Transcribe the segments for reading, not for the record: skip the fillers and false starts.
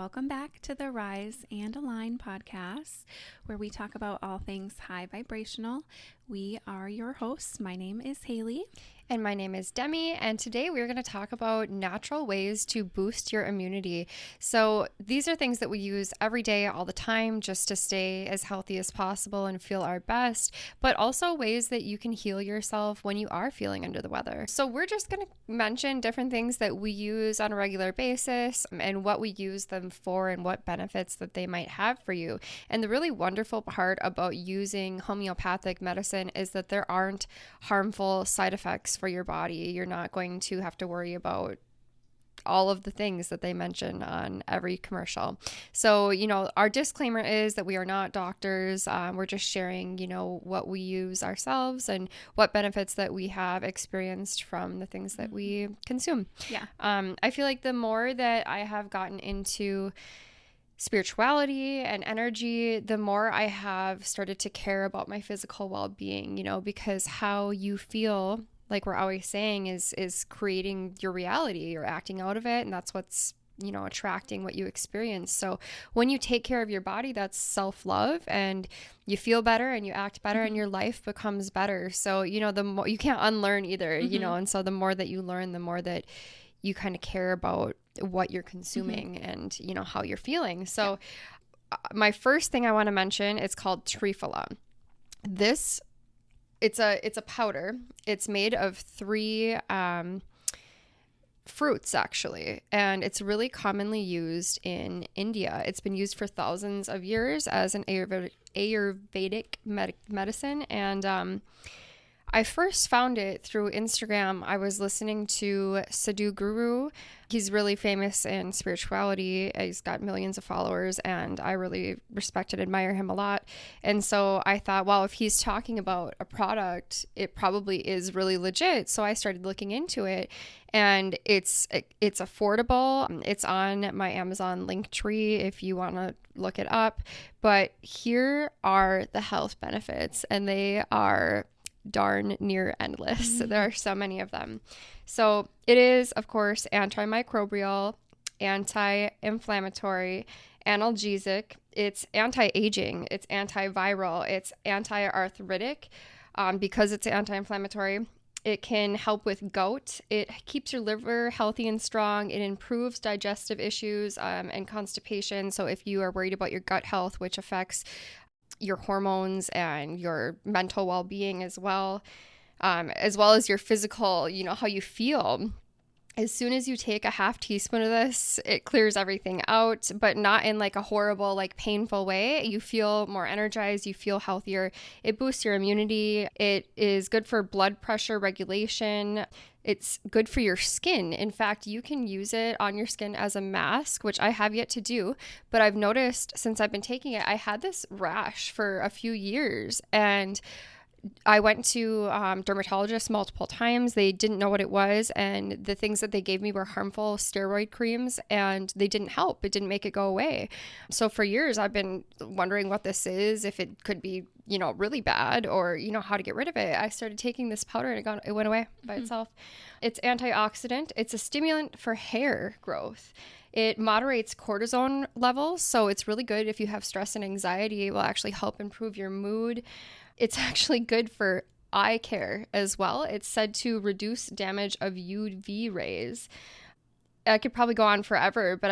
welcome back to the Rise and Align podcast, where we talk about all things high vibrational. We are your hosts. My name is Halie. And my name is Demi, and today we're going to talk about natural ways to boost your immunity. So these are things that we use every day, all the time, just to stay as healthy as possible and feel our best, but also ways that you can heal yourself when you are feeling under the weather. So we're just going to mention different things that we use on a regular basis and what we use them for and what benefits that they might have for you. And the really wonderful part about using homeopathic medicine is that there aren't harmful side effects for your body. You're not going to have to worry about all of the things that they mention on every commercial. So, our disclaimer is that we are not doctors. We're just sharing, what we use ourselves and what benefits that we have experienced from the things that we consume. Yeah. I feel like the more that I have gotten into spirituality and energy, the more I have started to care about my physical well-being, because how you feel, like we're always saying, is creating your reality. You're acting out of it, and that's what's attracting what you experience. So when you take care of your body, that's self-love, and you feel better and you act better, and your life becomes better. So the more you can't unlearn either, and so the more that you learn, the more that you kind of care about what you're consuming and how you're feeling. So my first thing I want to mention, it's called Trifala. It's a powder. It's made of 3 fruits, actually, and it's really commonly used in India. It's been used for thousands of years as an Ayurvedic medicine, and I first found it through Instagram. I was listening to Sadhu Guru. He's really famous in spirituality. He's got millions of followers, and I really respect and admire him a lot. And so I thought, well, if he's talking about a product, it probably is really legit. So I started looking into it, and it's affordable. It's on my Amazon link tree if you want to look it up. But here are the health benefits, and they are darn near endless. There are so many of them. So it is, of course, antimicrobial, anti-inflammatory, analgesic. It's anti-aging. It's antiviral. It's anti-arthritic because it's anti-inflammatory. It can help with gout. It keeps your liver healthy and strong. It improves digestive issues and constipation. So if you are worried about your gut health, which affects your hormones and your mental well-being as well as your physical, how you feel. As soon as you take a half teaspoon of this, it clears everything out, but not in like a horrible, like painful way. You feel more energized, you feel healthier. It boosts your immunity. It is good for blood pressure regulation. It's good for your skin. In fact, you can use it on your skin as a mask, which I have yet to do, but I've noticed since I've been taking it, I had this rash for a few years, and I went to dermatologists multiple times. They didn't know what it was, and the things that they gave me were harmful steroid creams, and they didn't help. It didn't make it go away. So for years, I've been wondering what this is, if it could be, really bad, or, how to get rid of it. I started taking this powder, and it went away by itself. It's antioxidant. It's a stimulant for hair growth. It moderates cortisone levels, so it's really good if you have stress and anxiety. It will actually help improve your mood. It's actually good for eye care as well. It's said to reduce damage of UV rays. I could probably go on forever, but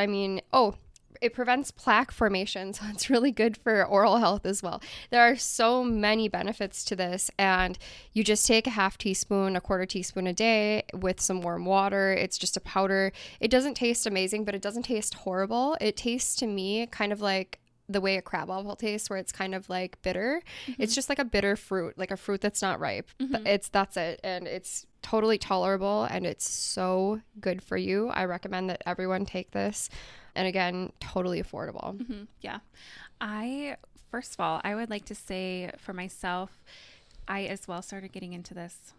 it prevents plaque formation, so it's really good for oral health as well. There are so many benefits to this, and you just take a half teaspoon, a quarter teaspoon a day with some warm water. It's just a powder. It doesn't taste amazing, but it doesn't taste horrible. It tastes to me kind of like the way a crab apple tastes, where it's kind of like bitter. It's just like a bitter fruit, like a fruit that's not ripe. That's it. And it's totally tolerable, and it's so good for you. I recommend that everyone take this. And again, totally affordable. Yeah. First of all, I would like to say for myself, I as well started getting into this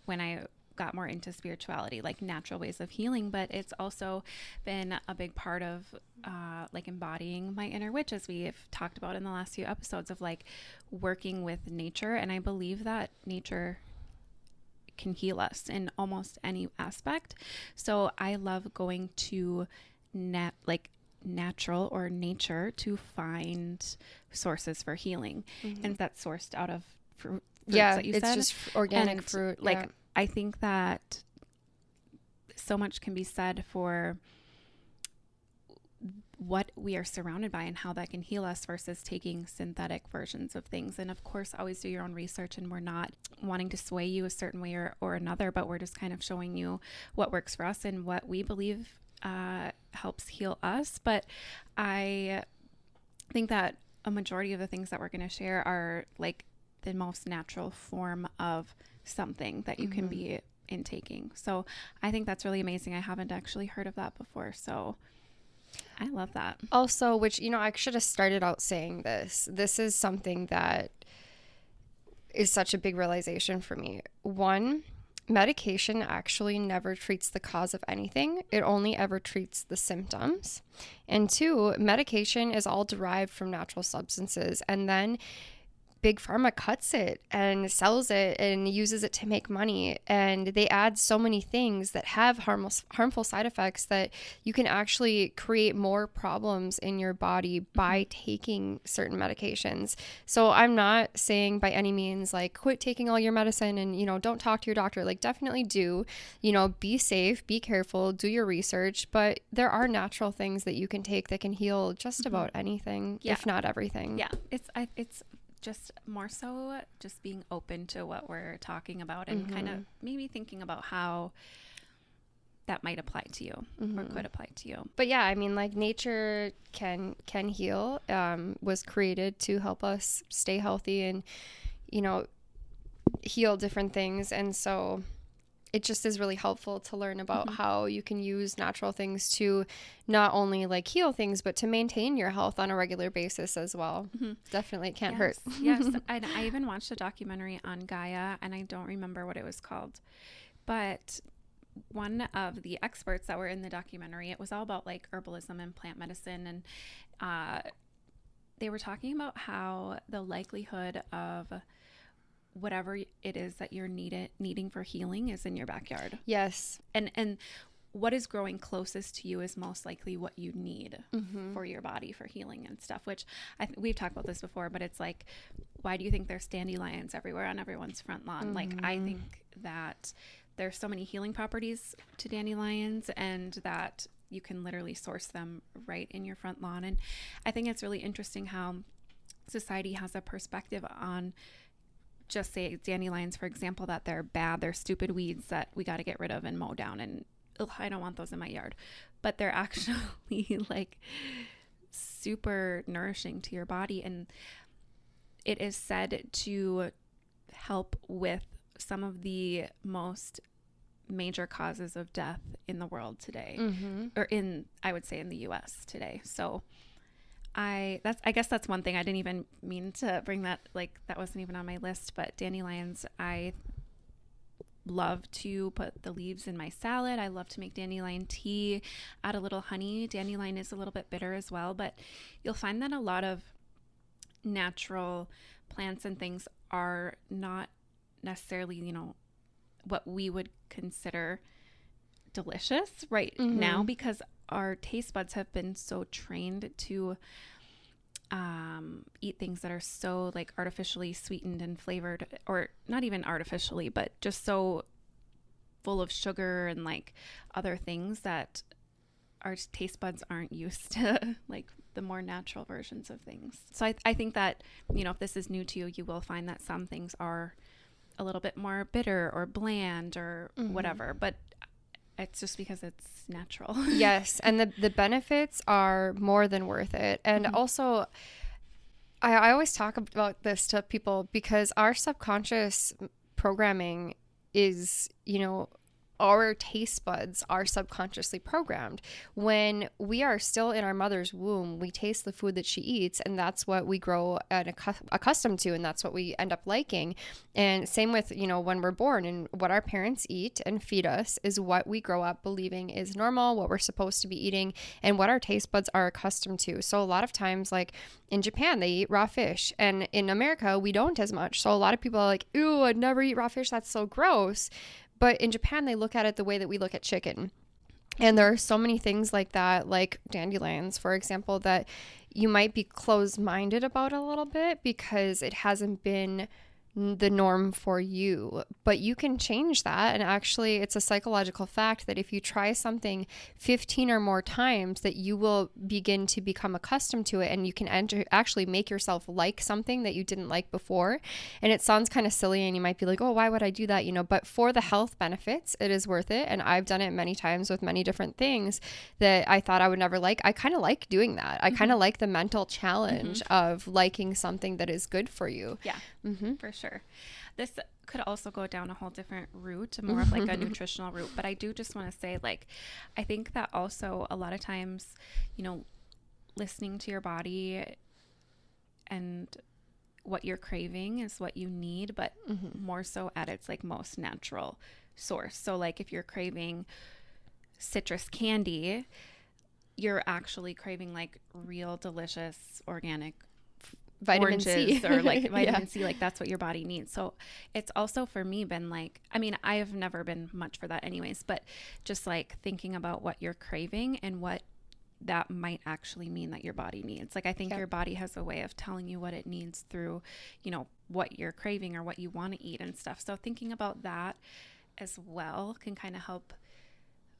when I got more into spirituality, like natural ways of healing, but it's also been a big part of like embodying my inner witch, as we have talked about in the last few episodes, of like working with nature. And I believe that nature can heal us in almost any aspect. So I love going to natural or nature to find sources for healing. And that's sourced out of fruits that you it's said. just organic And fruit. like, Yeah. I think that so much can be said for what we are surrounded by and how that can heal us versus taking synthetic versions of things. And of course, always do your own research, and we're not wanting to sway you a certain way or another, but we're just kind of showing you what works for us and what we believe helps heal us. But I think that a majority of the things that we're going to share are like the most natural form of something that you can be intaking. So I think that's really amazing. I haven't actually heard of that before. So I love that. Also, which, you know, I should have started out saying this. This is something that is such a big realization for me. One, medication actually never treats the cause of anything. It only ever treats the symptoms. And two, medication is all derived from natural substances. And then Big Pharma cuts it and sells it and uses it to make money. And they add so many things that have harmful side effects that you can actually create more problems in your body by taking certain medications. So I'm not saying by any means like quit taking all your medicine and, you know, don't talk to your doctor. Like definitely do, you know, be safe, be careful, do your research. But there are natural things that you can take that can heal just about anything, if not everything. Yeah. It's just more so just being open to what we're talking about and kind of maybe thinking about how that might apply to you or could apply to you. But yeah, I mean, like nature can heal, was created to help us stay healthy and, you know, heal different things. And so it just is really helpful to learn about how you can use natural things to not only like heal things, but to maintain your health on a regular basis as well. Definitely it can't hurt. Yes. And I even watched a documentary on Gaia, and I don't remember what it was called, but one of the experts that were in the documentary, it was all about like herbalism and plant medicine. And they were talking about how the likelihood of whatever it is that you're needing for healing is in your backyard. Yes. And what is growing closest to you is most likely what you need for your body for healing and stuff, which we've talked about this before, but it's like, why do you think there's dandelions everywhere on everyone's front lawn? Like, I think that there's so many healing properties to dandelions and that you can literally source them right in your front lawn. And I think it's really interesting how society has a perspective on, just say dandelions, for example, that they're bad, they're stupid weeds that we got to get rid of and mow down, and I don't want those in my yard. But they're actually like super nourishing to your body, and it is said to help with some of the most major causes of death in the world today, or I would say in the US today. So I guess that's one thing. I didn't even mean to bring that, like that wasn't even on my list, but dandelions, I love to put the leaves in my salad. I love to make dandelion tea, add a little honey. Dandelion is a little bit bitter as well, but you'll find that a lot of natural plants and things are not necessarily, you know, what we would consider delicious right now, because our taste buds have been so trained to eat things that are so like artificially sweetened and flavored, or not even artificially, but just so full of sugar and like other things that our taste buds aren't used to, like the more natural versions of things. So I think that, you know, if this is new to you, you will find that some things are a little bit more bitter or bland or whatever, but it's just because it's natural. Yes. And the benefits are more than worth it. And also, I always talk about this to people because our subconscious programming is, you know, our taste buds are subconsciously programmed. When we are still in our mother's womb, we taste the food that she eats, and that's what we grow and accustomed to, and that's what we end up liking. And same with, you know, when we're born, and what our parents eat and feed us is what we grow up believing is normal, what we're supposed to be eating, and what our taste buds are accustomed to. So a lot of times, like in Japan, they eat raw fish, and in America, we don't as much. So a lot of people are like, ew, I'd never eat raw fish. That's so gross. But in Japan, they look at it the way that we look at chicken. And there are so many things like that, like dandelions, for example, that you might be closed-minded about a little bit because it hasn't been the norm for you, but you can change that. And actually, it's a psychological fact that if you try something 15 or more times, that you will begin to become accustomed to it, and you can actually make yourself like something that you didn't like before. And it sounds kind of silly, and you might be like, oh, why would I do that? But for the health benefits, it is worth it. And I've done it many times with many different things that I thought I would never like. I kind of like doing that. I kind of like the mental challenge of liking something that is good for you. Yeah, for sure. This could also go down a whole different route, more of like a nutritional route. But I do just want to say, like, I think that also a lot of times, listening to your body and what you're craving is what you need, but more so at its like most natural source. So like if you're craving citrus candy, you're actually craving like real delicious organic Vitamin C. or like vitamin C, like that's what your body needs. So it's also for me been like, I mean, I have never been much for that anyways, but just like thinking about what you're craving and what that might actually mean that your body needs. Like I think your body has a way of telling you what it needs through, what you're craving or what you want to eat and stuff. So thinking about that as well can kind of help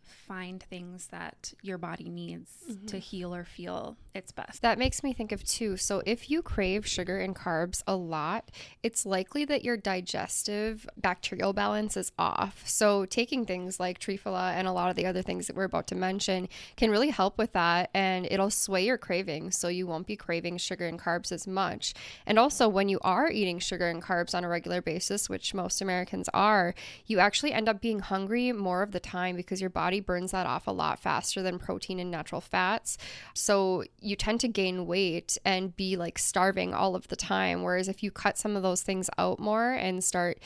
find things that your body needs to heal or feel its best. That makes me think of too. So if you crave sugar and carbs a lot, it's likely that your digestive bacterial balance is off. So taking things like Triphala and a lot of the other things that we're about to mention can really help with that, and it'll sway your cravings, so you won't be craving sugar and carbs as much. And also when you are eating sugar and carbs on a regular basis, which most Americans are, you actually end up being hungry more of the time because your body burns that off a lot faster than protein and natural fats. So you tend to gain weight and be like starving all of the time. Whereas if you cut some of those things out more and start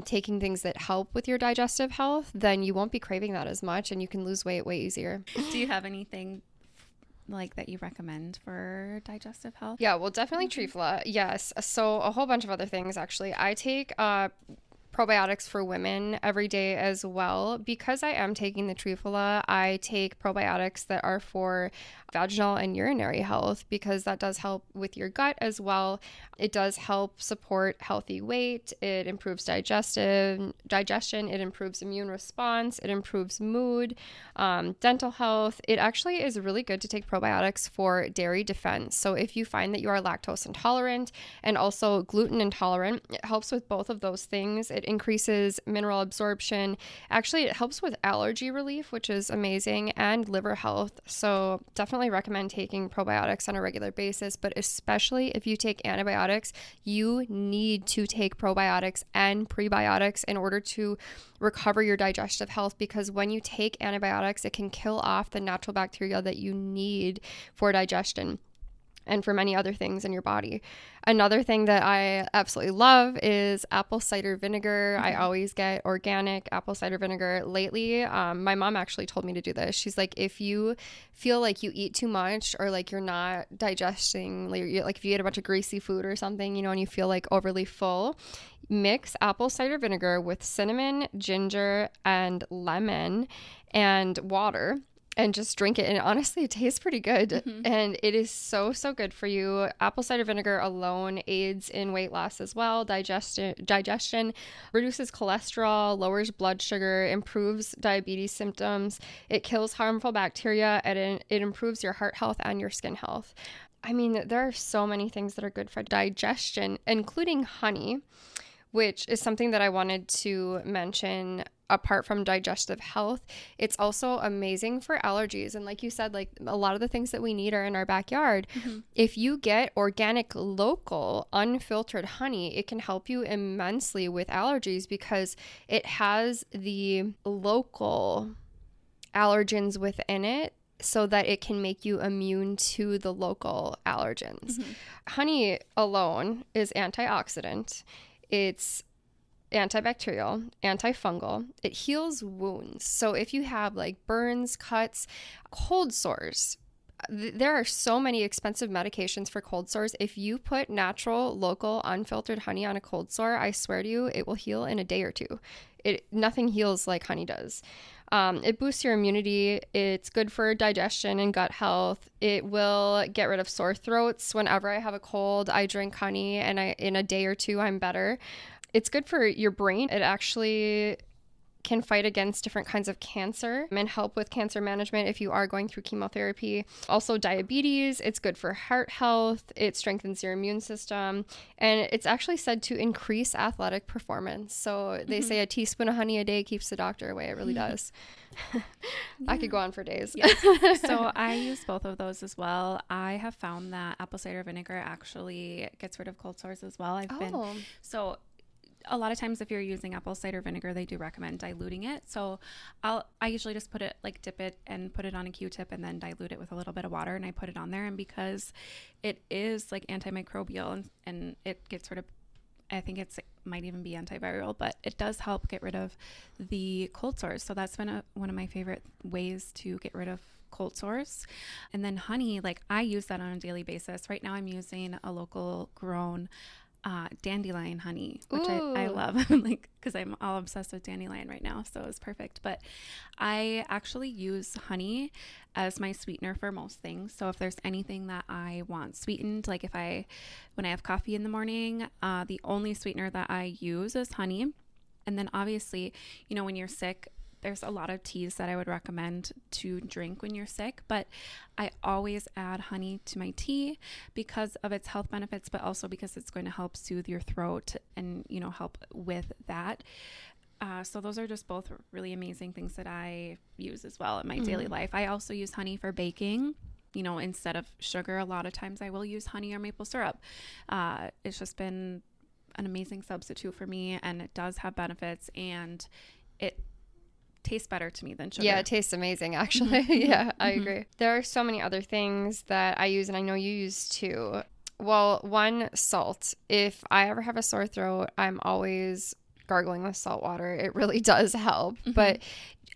taking things that help with your digestive health, then you won't be craving that as much and you can lose weight way easier. Do you have anything like that you recommend for digestive health? Yeah, well, definitely Triphala. Yes. So a whole bunch of other things, actually. I take probiotics for women every day as well. Because I am taking the Triphala, I take probiotics that are for vaginal and urinary health, because that does help with your gut as well. It does help support healthy weight. It improves digestion. It improves immune response. It improves mood, dental health. It actually is really good to take probiotics for dairy defense. So if you find that you are lactose intolerant and also gluten intolerant, it helps with both of those things. It increases mineral absorption. Actually, it helps with allergy relief, which is amazing, and liver health. So definitely recommend taking probiotics on a regular basis, but especially if you take antibiotics, you need to take probiotics and prebiotics in order to recover your digestive health, because when you take antibiotics, it can kill off the natural bacteria that you need for digestion and for many other things in your body. Another thing that I absolutely love is apple cider vinegar. I always get organic apple cider vinegar. Lately, my mom actually told me to do this. She's like, if you feel like you eat too much or like you're not digesting, like if you eat a bunch of greasy food or something, and you feel like overly full, mix apple cider vinegar with cinnamon, ginger, and lemon and water, and just drink it. And honestly, it tastes pretty good. And it is so, so good for you. Apple cider vinegar alone aids in weight loss as well. Digestion, reduces cholesterol, lowers blood sugar, improves diabetes symptoms. It kills harmful bacteria, and it improves your heart health and your skin health. I mean, there are so many things that are good for digestion, including honey, which is something that I wanted to mention. Apart from digestive health, it's also amazing for allergies. And like you said, like a lot of the things that we need are in our backyard. If you get organic, local, unfiltered honey, it can help you immensely with allergies because it has the local allergens within it, so that it can make you immune to the local allergens. Honey alone is antioxidant. It's antibacterial, antifungal. It heals wounds. So if you have like burns, cuts, cold sores, There are so many expensive medications for cold sores. If you put natural, local, unfiltered honey on a cold sore, I swear to you, it will heal in a day or two. Nothing heals like honey does. It boosts your immunity. It's good for digestion and gut health. It will get rid of sore throats. Whenever I have a cold, I drink honey, and in a day or two, I'm better. It's good for your brain. It actually can fight against different kinds of cancer and help with cancer management if you are going through chemotherapy. Also diabetes, it's good for heart health, it strengthens your immune system, and it's actually said to increase athletic performance. So they say a teaspoon of honey a day keeps the doctor away. It really does. I could go on for days. Yeah. So I use both of those as well. I have found that apple cider vinegar actually gets rid of cold sores as well. So a lot of times if you're using apple cider vinegar, they do recommend diluting it. So I usually just dip it and put it on a Q-tip and then dilute it with a little bit of water, and I put it on there. And because it is like antimicrobial and it gets rid of, I think it might even be antiviral, but it does help get rid of the cold sores. So that's been one of my favorite ways to get rid of cold sores. And then honey, like I use that on a daily basis. Right now I'm using a local grown dandelion honey, which I love, like, because I'm all obsessed with dandelion right now, so it's perfect. But I actually use honey as my sweetener for most things. So if there's anything that I want sweetened, like when I have coffee in the morning, the only sweetener that I use is honey. And then obviously, when you're sick, there's a lot of teas that I would recommend to drink when you're sick, but I always add honey to my tea because of its health benefits, but also because it's going to help soothe your throat and, help with that. So those are just both really amazing things that I use as well in my daily life. I also use honey for baking. Instead of sugar, a lot of times I will use honey or maple syrup. It's just been an amazing substitute for me, and it does have benefits, and it tastes better to me than sugar. Yeah, it tastes amazing, actually. Yeah, I agree. There are so many other things that I use, and I know you use too. Well, one, salt. If I ever have a sore throat, I'm always gargling with salt water. It really does help. But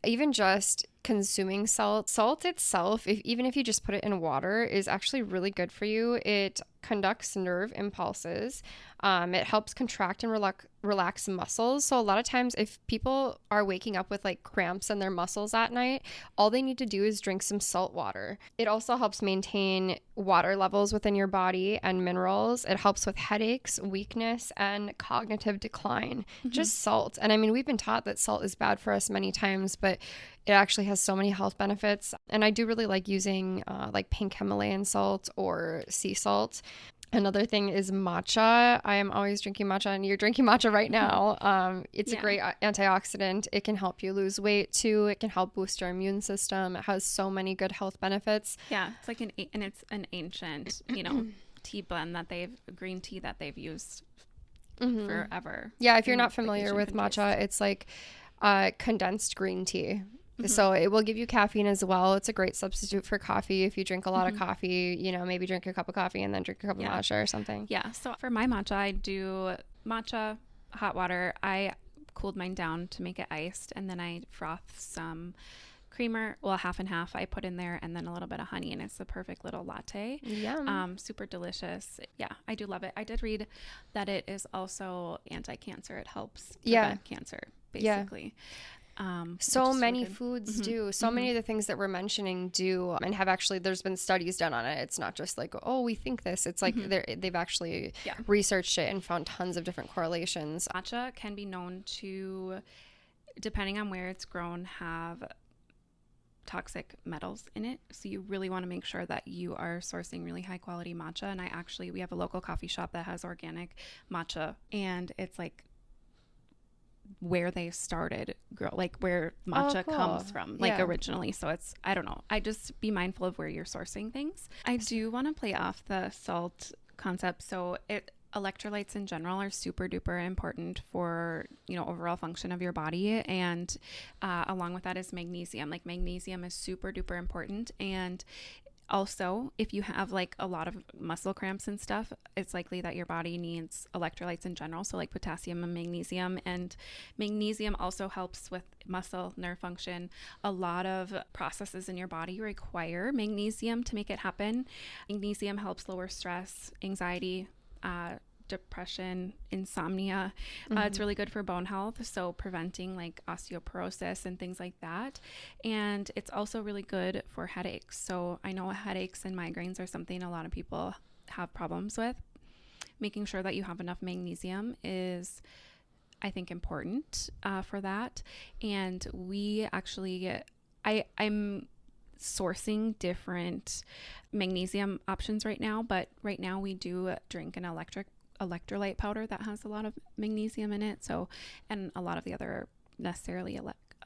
even just consuming salt itself, even if you just put it in water, is actually really good for you. It conducts nerve impulses. It helps contract and relax muscles. So a lot of times if people are waking up with like cramps in their muscles at night, all they need to do is drink some salt water. It also helps maintain water levels within your body and minerals. It helps with headaches, weakness, and cognitive decline. Just salt. And I mean, we've been taught that salt is bad for us many times, but it actually has so many health benefits. And I do really like using like pink Himalayan salt or sea salt. Another thing is matcha. I am always drinking matcha, and you're drinking matcha right now. It's a great antioxidant. It can help you lose weight too. It can help boost your immune system. It has so many good health benefits. Yeah, it's like it's an ancient, tea blend green tea that they've used forever. Yeah, if you're not familiar with matcha, it's like condensed green tea. So it will give you caffeine as well. It's a great substitute for coffee. If you drink a lot of coffee, maybe drink a cup of coffee and then drink a cup of matcha or something. Yeah. So for my matcha, I do matcha, hot water. I cooled mine down to make it iced, and then I froth some creamer, half and half I put in there, and then a little bit of honey, and it's the perfect little latte. Yum. Super delicious. Yeah, I do love it. I did read that it is also anti-cancer. It helps prevent cancer, basically. So many foods do. So many of the things that we're mentioning do, and have actually, there's been studies done on it. It's not just like, oh, we think this. It's like they've actually researched it and found tons of different correlations. Matcha can be known to, depending on where it's grown, have toxic metals in it. So you really want to make sure that you are sourcing really high quality matcha. And we have a local coffee shop that has organic matcha, and it's like where they started like where matcha comes from, like originally. So it's, I don't know, I just be mindful of where you're sourcing things. I do want to play off the salt concept. So electrolytes in general are super duper important for, overall function of your body. And along with that is magnesium. Like magnesium is super duper important. And Also, if you have like a lot of muscle cramps and stuff, it's likely that your body needs electrolytes in general. So, like potassium and magnesium. And magnesium also helps with muscle nerve function. A lot of processes in your body require magnesium to make it happen. Magnesium helps lower stress, anxiety, depression, insomnia. It's really good for bone health, so preventing like osteoporosis and things like that. And it's also really good for headaches. So I know headaches and migraines are something a lot of people have problems with. Making sure that you have enough magnesium is, I think, important for that. And we actually, I'm sourcing different magnesium options right now, but right now we do drink an electrolyte powder that has a lot of magnesium in it, so, and a lot of the other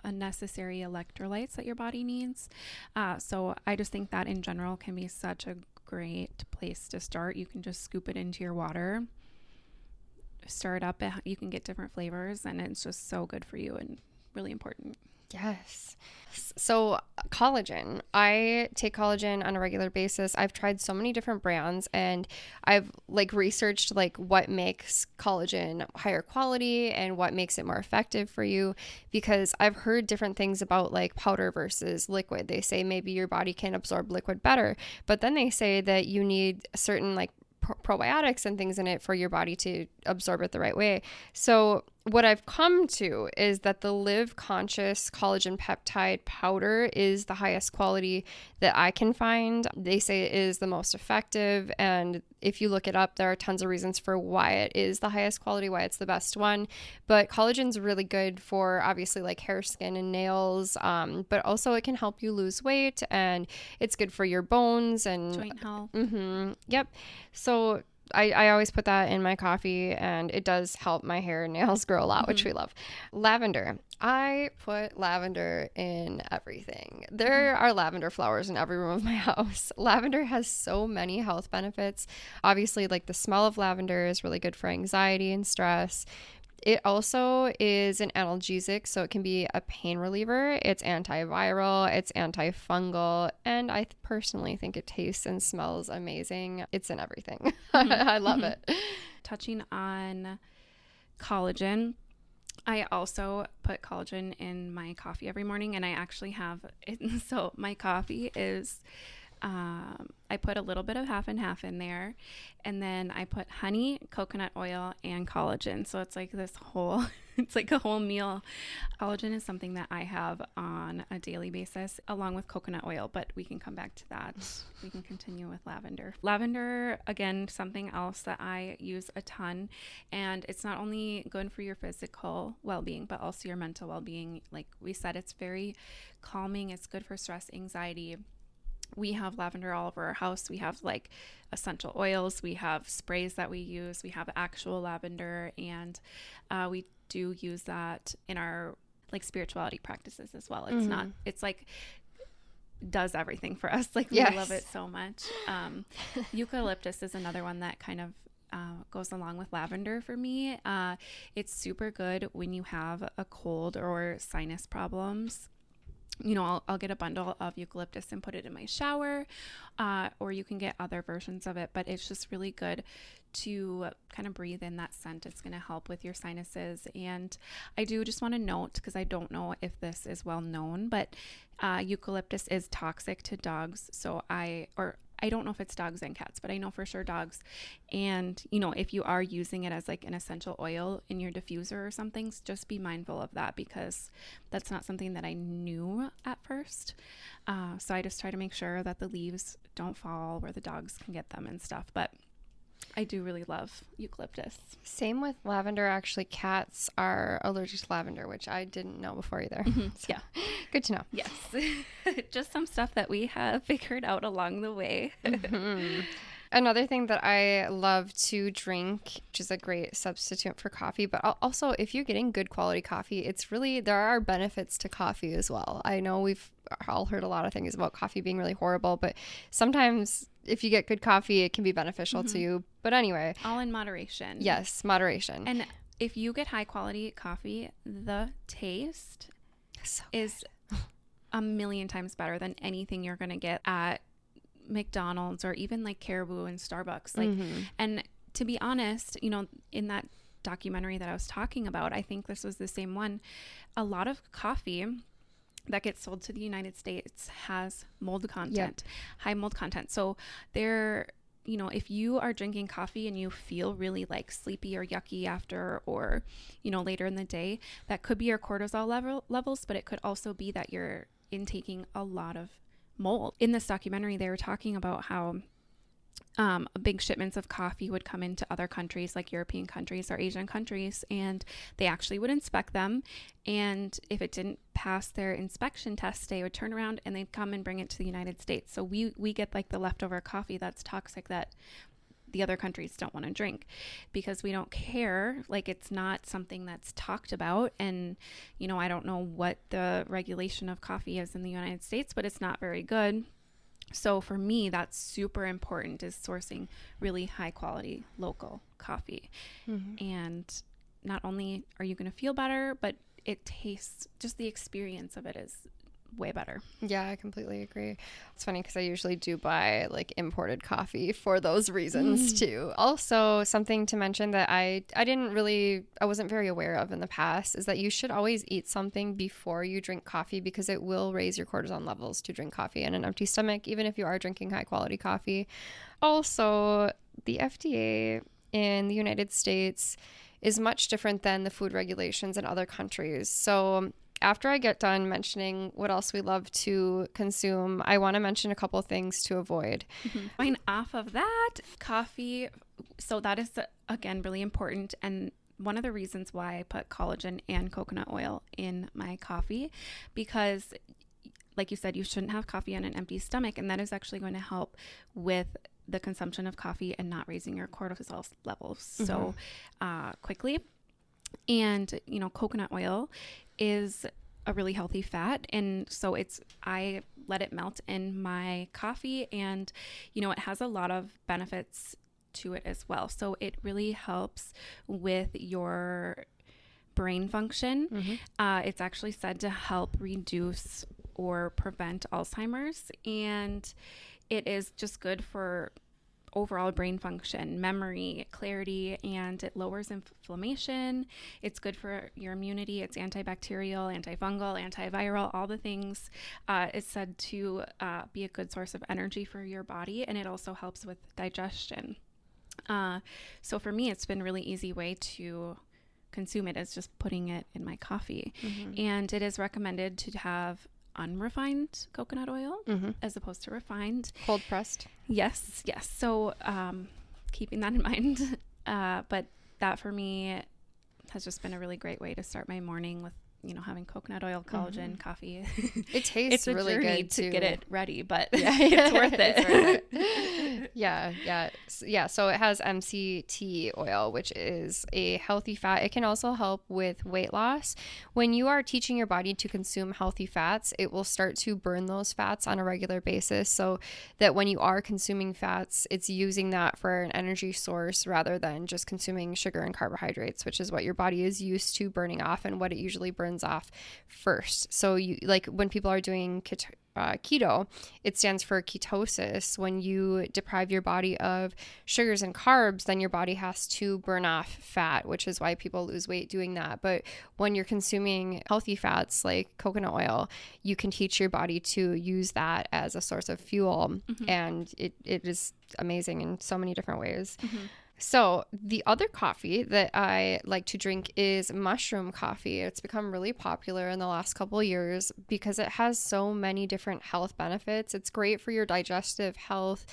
unnecessary electrolytes that your body needs. So I just think that in general can be such a great place to start. You can just scoop it into your water, stir it up. You can get different flavors, and it's just so good for you and really important. Yes. So collagen, I take collagen on a regular basis. I've tried so many different brands, and I've like researched like what makes collagen higher quality and what makes it more effective for you, because I've heard different things about like powder versus liquid. They say maybe your body can absorb liquid better, but then they say that you need certain like probiotics and things in it for your body to absorb it the right way. So what I've come to is that the Live Conscious collagen peptide powder is the highest quality that I can find. They say it is the most effective, and if you look it up, there are tons of reasons for why it is the highest quality, why it's the best one. But collagen's really good for obviously like hair, skin, and nails, but also it can help you lose weight, and it's good for your bones and Joint health. Yep. So I always put that in my coffee, and it does help my hair and nails grow a lot, which we love. Lavender. I put lavender in everything. There are lavender flowers in every room of my house. Lavender has so many health benefits. Obviously, like the smell of lavender is really good for anxiety and stress. It also is an analgesic, so it can be a pain reliever. It's antiviral, it's antifungal, and I personally think it tastes and smells amazing. It's in everything. I love it. Touching on collagen, I also put collagen in my coffee every morning, and I actually have it. So my coffee is, I put a little bit of half and half in there, and then I put honey, coconut oil, and collagen. So it's like this whole, it's like a whole meal. Collagen is something that I have on a daily basis along with coconut oil, but we can come back to that. We can continue with lavender. Lavender, again, something else that I use a ton, and it's not only good for your physical well-being, but also your mental well-being. Like we said, it's very calming. It's good for stress, anxiety. We have lavender all over our house. We have like essential oils. We have sprays that we use. We have actual lavender, and we do use that in our like spirituality practices as well. It's not, it's like does everything for us. Like we love it so much. Eucalyptus is another one that kind of goes along with lavender for me. It's super good when you have a cold or sinus problems. You know, I'll get a bundle of eucalyptus and put it in my shower, or you can get other versions of it, but it's just really good to kind of breathe in that scent. It's going to help with your sinuses. And I do just want to note, because I don't know if this is well known, but eucalyptus is toxic to dogs. So I don't know if it's dogs and cats, but I know for sure dogs. And, you know, if you are using it as like an essential oil in your diffuser or something, just be mindful of that, because that's not something that I knew at first. So I just try to make sure that the leaves don't fall where the dogs can get them and stuff. But I do really love eucalyptus. Same with lavender. Actually, cats are allergic to lavender, which I didn't know before either. So, yeah. Good to know. Yes. Just some stuff that we have figured out along the way. Another thing that I love to drink, which is a great substitute for coffee, but also if you're getting good quality coffee, there are benefits to coffee as well. I know we've all heard a lot of things about coffee being really horrible, but sometimes if you get good coffee, it can be beneficial to you. But anyway. All in moderation. Yes, moderation. And if you get high quality coffee, the taste is a million times better than anything you're going to get at McDonald's or even like Caribou and Starbucks. Like, Mm-hmm. and to be honest, you know, in that documentary that I was talking about, I think this was the same one. A lot of coffee that gets sold to the United States has mold content, high mold content. So there, you know, if you are drinking coffee and you feel really like sleepy or yucky after, or, you know, later in the day, that could be your cortisol levels, but it could also be that you're intaking a lot of mold. In this documentary, they were talking about how big shipments of coffee would come into other countries like European countries or Asian countries, and they actually would inspect them, and if it didn't pass their inspection test, they would turn around and they'd come and bring it to the United States. So we get like the leftover coffee that's toxic that the other countries don't want to drink because we don't care. Like, it's not something that's talked about. And, you know, I don't know what the regulation of coffee is in the United States, but it's not very good. So for me, that's super important, is sourcing really high quality local coffee. Mm-hmm. And not only are you going to feel better, but it tastes, just the experience of it is way better. Yeah, I completely agree. It's funny because I usually do buy like imported coffee for those reasons too. Also, something to mention that I wasn't very aware of in the past is that you should always eat something before you drink coffee, because it will raise your cortisol levels to drink coffee on an empty stomach, even if you are drinking high quality coffee. Also, the FDA in the United States is much different than the food regulations in other countries. So after I get done mentioning what else we love to consume, I want to mention a couple things to avoid. Going off of that, coffee. So that is, again, really important. And one of the reasons why I put collagen and coconut oil in my coffee, because like you said, you shouldn't have coffee on an empty stomach. And that is actually going to help with the consumption of coffee and not raising your cortisol levels so quickly. And, you know, coconut oil is a really healthy fat. And so I let it melt in my coffee, and, you know, it has a lot of benefits to it as well. So it really helps with your brain function. It's actually said to help reduce or prevent Alzheimer's, and it is just good for overall brain function, memory, clarity, and it lowers inflammation. It's good for your immunity. It's antibacterial, antifungal, antiviral, all the things. It's said to be a good source of energy for your body, and it also helps with digestion. So for me, it's been a really easy way to consume it, is just putting it in my coffee. And it is recommended to have unrefined coconut oil as opposed to refined. Cold pressed. Yes. So keeping that in mind. But that for me has just been a really great way to start my morning with, you know, having coconut oil, collagen, coffee. It tastes it's really good to get it ready, but yeah, it's worth it. It's worth it. Yeah. So it has MCT oil, which is a healthy fat. It can also help with weight loss. When you are teaching your body to consume healthy fats, it will start to burn those fats on a regular basis, so that when you are consuming fats, it's using that for an energy source rather than just consuming sugar and carbohydrates, which is what your body is used to burning off and what it usually burns off first. So you, like when people are doing keto, it stands for ketosis. When you deprive your body of sugars and carbs, then your body has to burn off fat, which is why people lose weight doing that. But when you're consuming healthy fats like coconut oil, you can teach your body to use that as a source of fuel. And it is amazing in so many different ways. So the other coffee that I like to drink is mushroom coffee. It's become really popular in the last couple of years because it has so many different health benefits. It's great for your digestive health.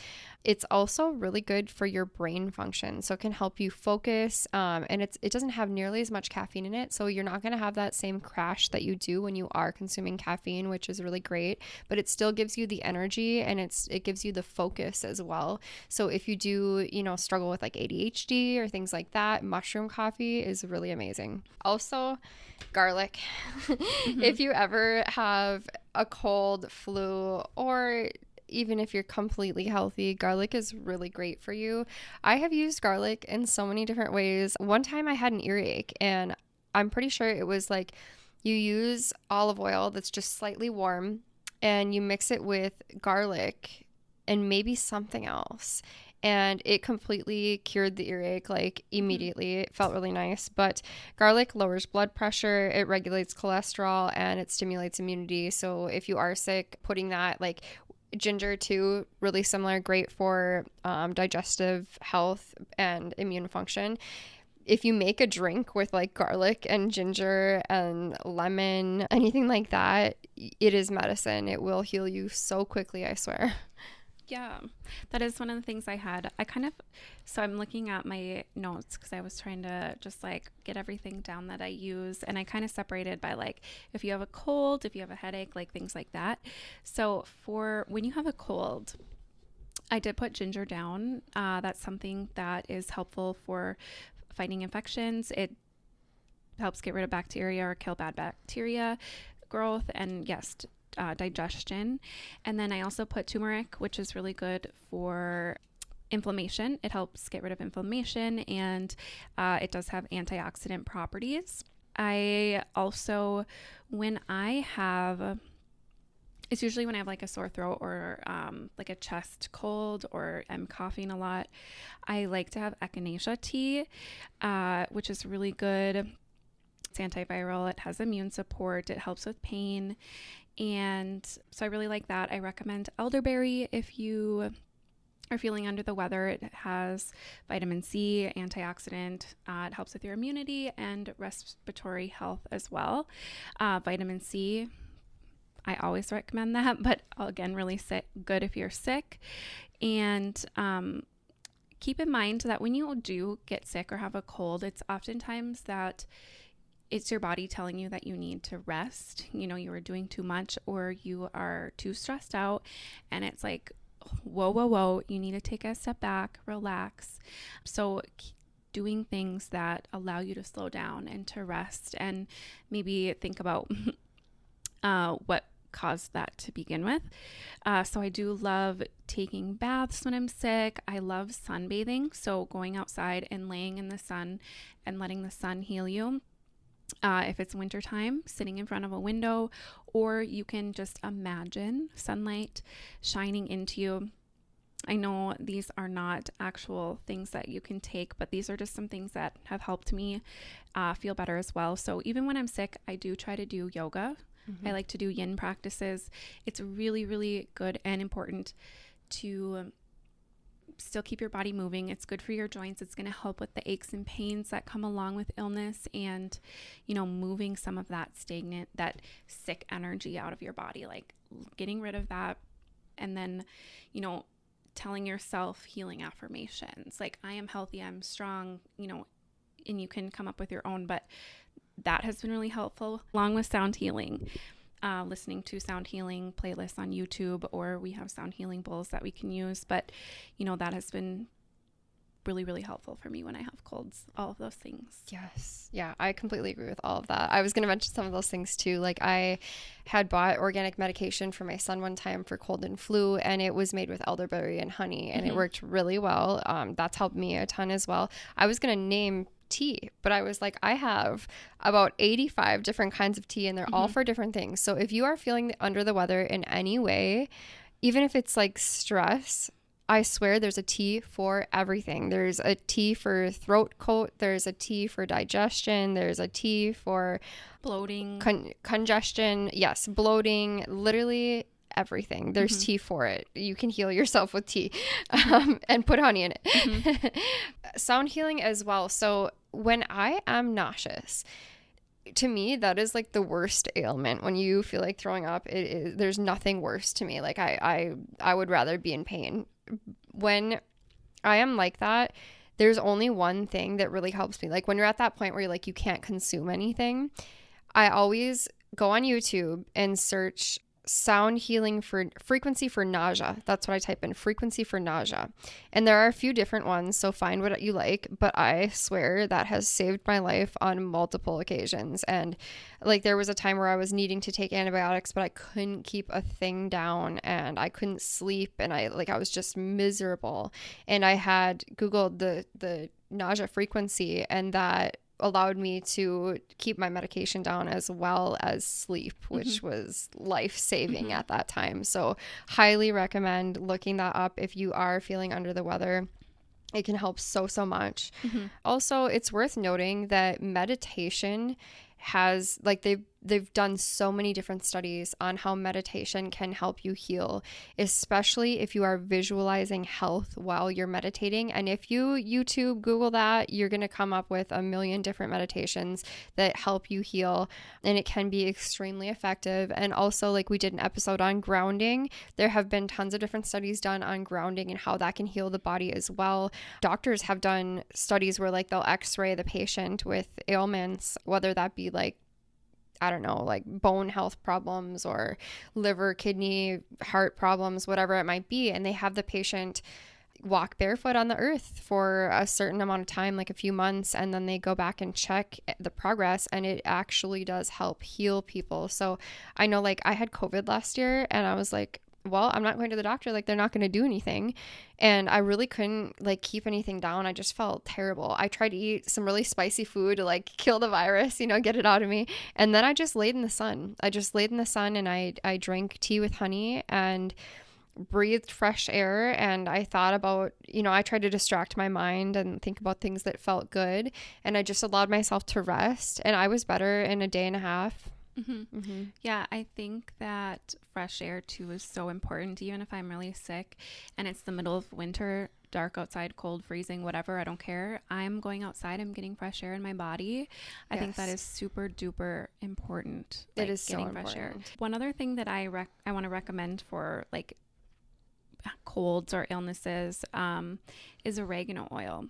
It's also really good for your brain function. So it can help you focus, and it doesn't have nearly as much caffeine in it. So you're not going to have that same crash that you do when you are consuming caffeine, which is really great, but it still gives you the energy, and it gives you the focus as well. So if you do, you know, struggle with like ADHD or things like that, mushroom coffee is really amazing. Also, garlic. If you ever have a cold, flu, or even if you're completely healthy, garlic is really great for you. I have used garlic in so many different ways. One time I had an earache, and I'm pretty sure it was like you use olive oil that's just slightly warm and you mix it with garlic and maybe something else. And it completely cured the earache, like immediately. It felt really nice. But garlic lowers blood pressure, it regulates cholesterol, and it stimulates immunity. So if you are sick, putting that, like ginger too, really similar, great for digestive health and immune function. If you make a drink with like garlic and ginger and lemon, anything like that, it is medicine. It will heal you so quickly, I swear. Yeah, that is one of the things I had. So I'm looking at my notes because I was trying to just like get everything down that I use. And I kind of separated by like if you have a cold, if you have a headache, like things like that. So for when you have a cold, I did put ginger down. That's something that is helpful for fighting infections. It helps get rid of bacteria or kill bad bacteria growth, and yes, digestion. And then I also put turmeric, which is really good for inflammation. It helps get rid of inflammation, and it does have antioxidant properties. I also, when I have, it's usually when I have like a sore throat or like a chest cold or I'm coughing a lot, I like to have echinacea tea, which is really good. It's antiviral. It has immune support. It helps with pain. And so I really like that. I recommend elderberry if you are feeling under the weather. It has vitamin C, antioxidant. It helps with your immunity and respiratory health as well. Vitamin C, I always recommend that, but again, really good if you're sick. And keep in mind that when you do get sick or have a cold, it's oftentimes that it's your body telling you that you need to rest. You know, you are doing too much or you are too stressed out, and it's like, whoa, whoa, whoa, you need to take a step back, relax. So doing things that allow you to slow down and to rest, and maybe think about what caused that to begin with. So I do love taking baths when I'm sick. I love sunbathing. So going outside and laying in the sun and letting the sun heal you. If it's wintertime, sitting in front of a window, or you can just imagine sunlight shining into you. I know these are not actual things that you can take, but these are just some things that have helped me feel better as well. So even when I'm sick, I do try to do yoga. Mm-hmm. I like to do yin practices. It's really, really good and important to still keep your body moving. It's good for your joints. It's going to help with the aches and pains that come along with illness, and, you know, moving some of that stagnant, that sick energy out of your body, like getting rid of that. And then, you know, telling yourself healing affirmations like, I am healthy, I'm strong, you know, and you can come up with your own, but that has been really helpful, along with sound healing. Listening to sound healing playlists on YouTube, or we have sound healing bowls that we can use. But, you know, that has been really, really helpful for me when I have colds, all of those things. Yes. Yeah, I completely agree with all of that. I was going to mention some of those things too. Like I had bought organic medication for my son one time for cold and flu, and it was made with elderberry and honey, and it worked really well. That's helped me a ton as well. I was going to name tea, but I was like, I have about 85 different kinds of tea, and they're all for different things. So if you are feeling under the weather in any way, even if it's like stress, I swear there's a tea for everything. There's a tea for throat coat. There's a tea for digestion. There's a tea for bloating, congestion. Yes, bloating, literally everything. There's tea for it. You can heal yourself with tea and put honey in it. Sound healing as well. So when I am nauseous, to me, that is like the worst ailment. When you feel like throwing up, there's nothing worse to me. Like I would rather be in pain. When I am like that, there's only one thing that really helps me. Like when you're at that point where you're like, you can't consume anything, I always go on YouTube and search sound healing for frequency for nausea. That's what I type in, frequency for nausea. And there are a few different ones, so find what you like, but I swear that has saved my life on multiple occasions. And like there was a time where I was needing to take antibiotics, but I couldn't keep a thing down, and I couldn't sleep, and I was just miserable. And I had Googled the nausea frequency, and that allowed me to keep my medication down as well as sleep, which was life-saving at that time. So highly recommend looking that up if you are feeling under the weather. It can help so, so much. Also, it's worth noting that meditation has, like, they've done so many different studies on how meditation can help you heal, especially if you are visualizing health while you're meditating. And if you YouTube, Google that, you're going to come up with a million different meditations that help you heal, and it can be extremely effective. And also, like we did an episode on grounding, there have been tons of different studies done on grounding and how that can heal the body as well. Doctors have done studies where, like, they'll x-ray the patient with ailments, whether that be like, I don't know, like bone health problems or liver, kidney, heart problems, whatever it might be. And they have the patient walk barefoot on the earth for a certain amount of time, like a few months, and then they go back and check the progress, and it actually does help heal people. So I know, like, I had COVID last year, and I was like, well, I'm not going to the doctor. Like, they're not going to do anything. And I really couldn't, like, keep anything down. I just felt terrible. I tried to eat some really spicy food to, like, kill the virus, you know, get it out of me. And then I just laid in the sun. And I drank tea with honey and breathed fresh air. And I thought about, you know, I tried to distract my mind and think about things that felt good. And I just allowed myself to rest. And I was better in a day and a half. Yeah, I think that fresh air too is so important. Even if I'm really sick and it's the middle of winter, dark outside, cold, freezing, whatever, I don't care. I'm going outside. I'm getting fresh air in my body. I think that is super duper important. It is so getting fresh air. important. One other thing that I want to recommend for like colds or illnesses is oregano oil.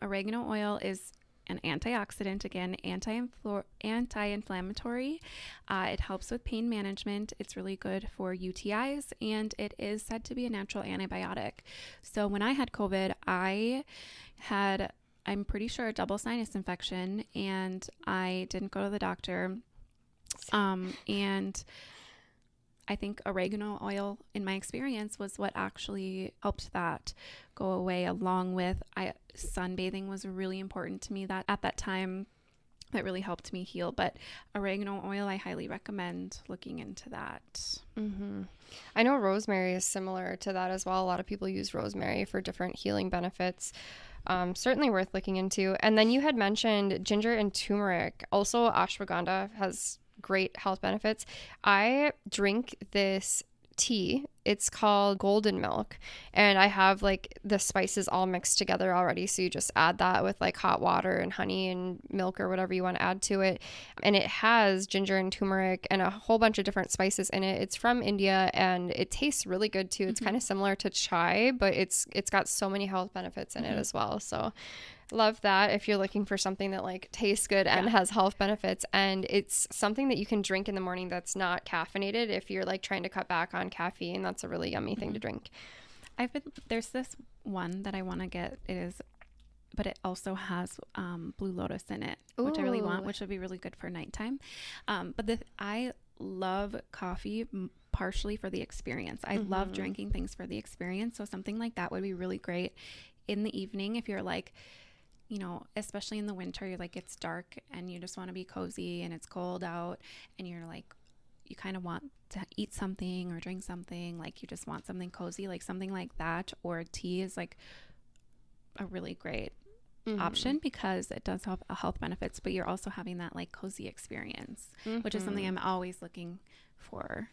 Oregano oil is an antioxidant, again, anti-inflammatory. It helps with pain management. It's really good for UTIs, and it is said to be a natural antibiotic. So when I had COVID, I'm pretty sure, a double sinus infection, and I didn't go to the doctor. And I think oregano oil, in my experience, was what actually helped that go away, along with sunbathing was really important to me. That at that time, that really helped me heal. But oregano oil, I highly recommend looking into that. I know rosemary is similar to that as well. A lot of people use rosemary for different healing benefits. Certainly worth looking into. And then you had mentioned ginger and turmeric. Also, ashwagandha has great health benefits. I drink this tea. It's called golden milk, and I have like the spices all mixed together already. So you just add that with like hot water and honey and milk or whatever you want to add to it. And it has ginger and turmeric and a whole bunch of different spices in it. It's from India, and it tastes really good too. It's kind of similar to chai, but it's got so many health benefits in it as well. So love that if you're looking for something that like tastes good and has health benefits. And it's something that you can drink in the morning that's not caffeinated. If you're like trying to cut back on caffeine, that's a really yummy thing to drink. There's this one that I want to get. But it also has Blue Lotus in it, which I really want, which would be really good for nighttime. I love coffee partially for the experience. I love drinking things for the experience. So something like that would be really great in the evening if you're like, you know, especially in the winter, you're like, it's dark and you just want to be cozy and it's cold out and you're like, you kind of want to eat something or drink something, like you just want something cozy, like something like that, or tea is like a really great option because it does have health benefits, but you're also having that like cozy experience, which is something I'm always looking for,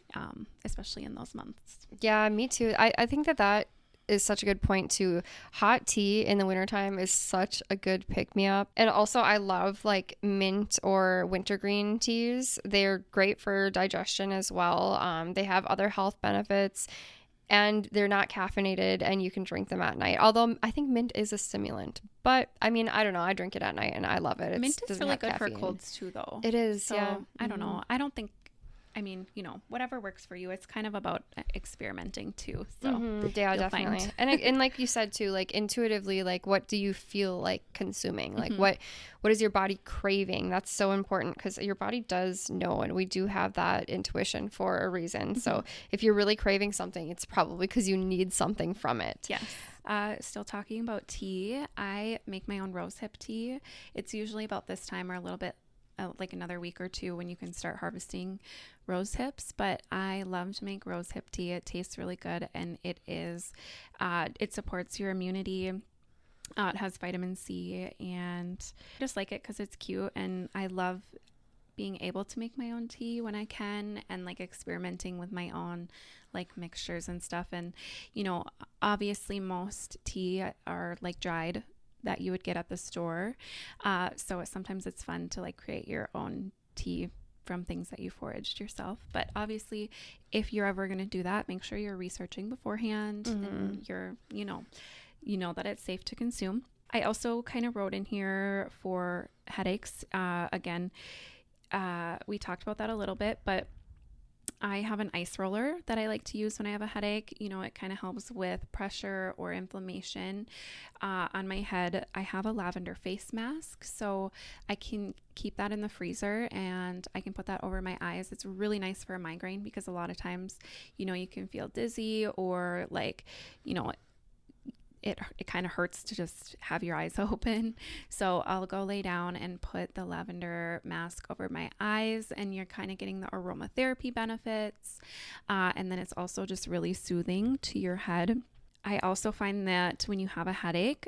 especially in those months. Yeah, me too. I think that is such a good point too. Hot tea in the wintertime is such a good pick-me-up. And also I love like mint or wintergreen teas. They're great for digestion as well. They have other health benefits and they're not caffeinated and you can drink them at night. Although I think mint is a stimulant. But I mean, I don't know. I drink it at night and I love it. Mint is really good for colds too though. It is, so, yeah. I don't know. I don't think I mean, whatever works for you. It's kind of about experimenting too. So Yeah, you'll definitely. find. And like you said too, like intuitively, like what do you feel like consuming? Like Mm-hmm. what is your body craving? That's so important because your body does know, and we do have that intuition for a reason. Mm-hmm. So if you're really craving something, it's probably because you need something from it. Yes. Still talking about tea. I make my own rosehip tea. It's usually about this time or a little bit like another week or two when you can start harvesting rose hips. But I love to make rosehip tea. It tastes really good, and it supports your immunity. It has vitamin C, and I just like it because it's cute, and I love being able to make my own tea when I can, and like experimenting with my own like mixtures and stuff. And obviously most tea are like dried that you would get at the store, so sometimes it's fun to like create your own tea from things that you foraged yourself. But obviously if you're ever going to do that, make sure you're researching beforehand, and you're that it's safe to consume. I also kind of wrote in here for headaches. Again, we talked about that a little bit, but I have an ice roller that I like to use when I have a headache. It kind of helps with pressure or inflammation on my head. I have a lavender face mask, so I can keep that in the freezer and I can put that over my eyes. It's really nice for a migraine because a lot of times, you can feel dizzy or like, it kind of hurts to just have your eyes open. So I'll go lay down and put the lavender mask over my eyes, and you're kind of getting the aromatherapy benefits. And then it's also just really soothing to your head. I also find that when you have a headache,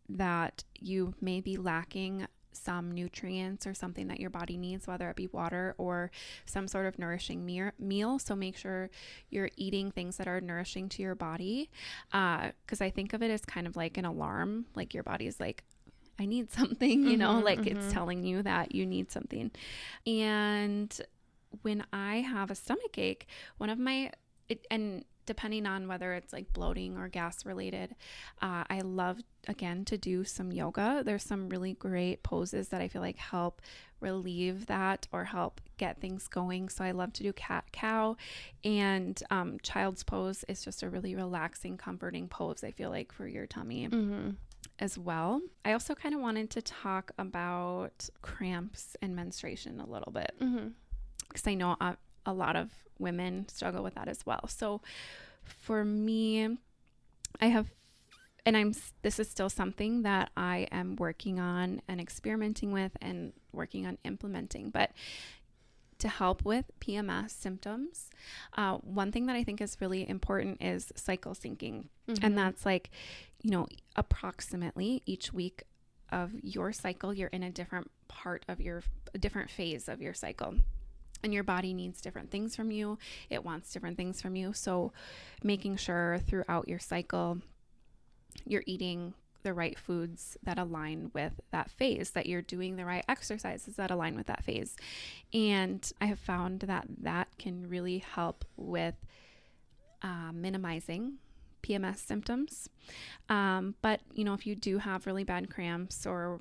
that you may be lacking some nutrients or something that your body needs, whether it be water or some sort of nourishing meal. So make sure you're eating things that are nourishing to your body, because I think of it as kind of like an alarm. Like your body's like, I need something, it's telling you that you need something. And when I have a stomach ache, and depending on whether it's like bloating or gas related, I love, again, to do some yoga. There's some really great poses that I feel like help relieve that or help get things going. So I love to do cat cow, and child's pose is just a really relaxing, comforting pose, I feel like, for your tummy. As well. I also kind of wanted to talk about cramps and menstruation a little bit, because I know a lot of women struggle with that as well. So for me, this is still something that I am working on and experimenting with and working on implementing. But to help with PMS symptoms, one thing that I think is really important is cycle syncing. And that's like, approximately each week of your cycle, you're in a different phase of your cycle. And your body needs different things from you. It wants different things from you. So making sure throughout your cycle, you're eating the right foods that align with that phase, that you're doing the right exercises that align with that phase. And I have found that can really help with minimizing PMS symptoms. But, if you do have really bad cramps, or,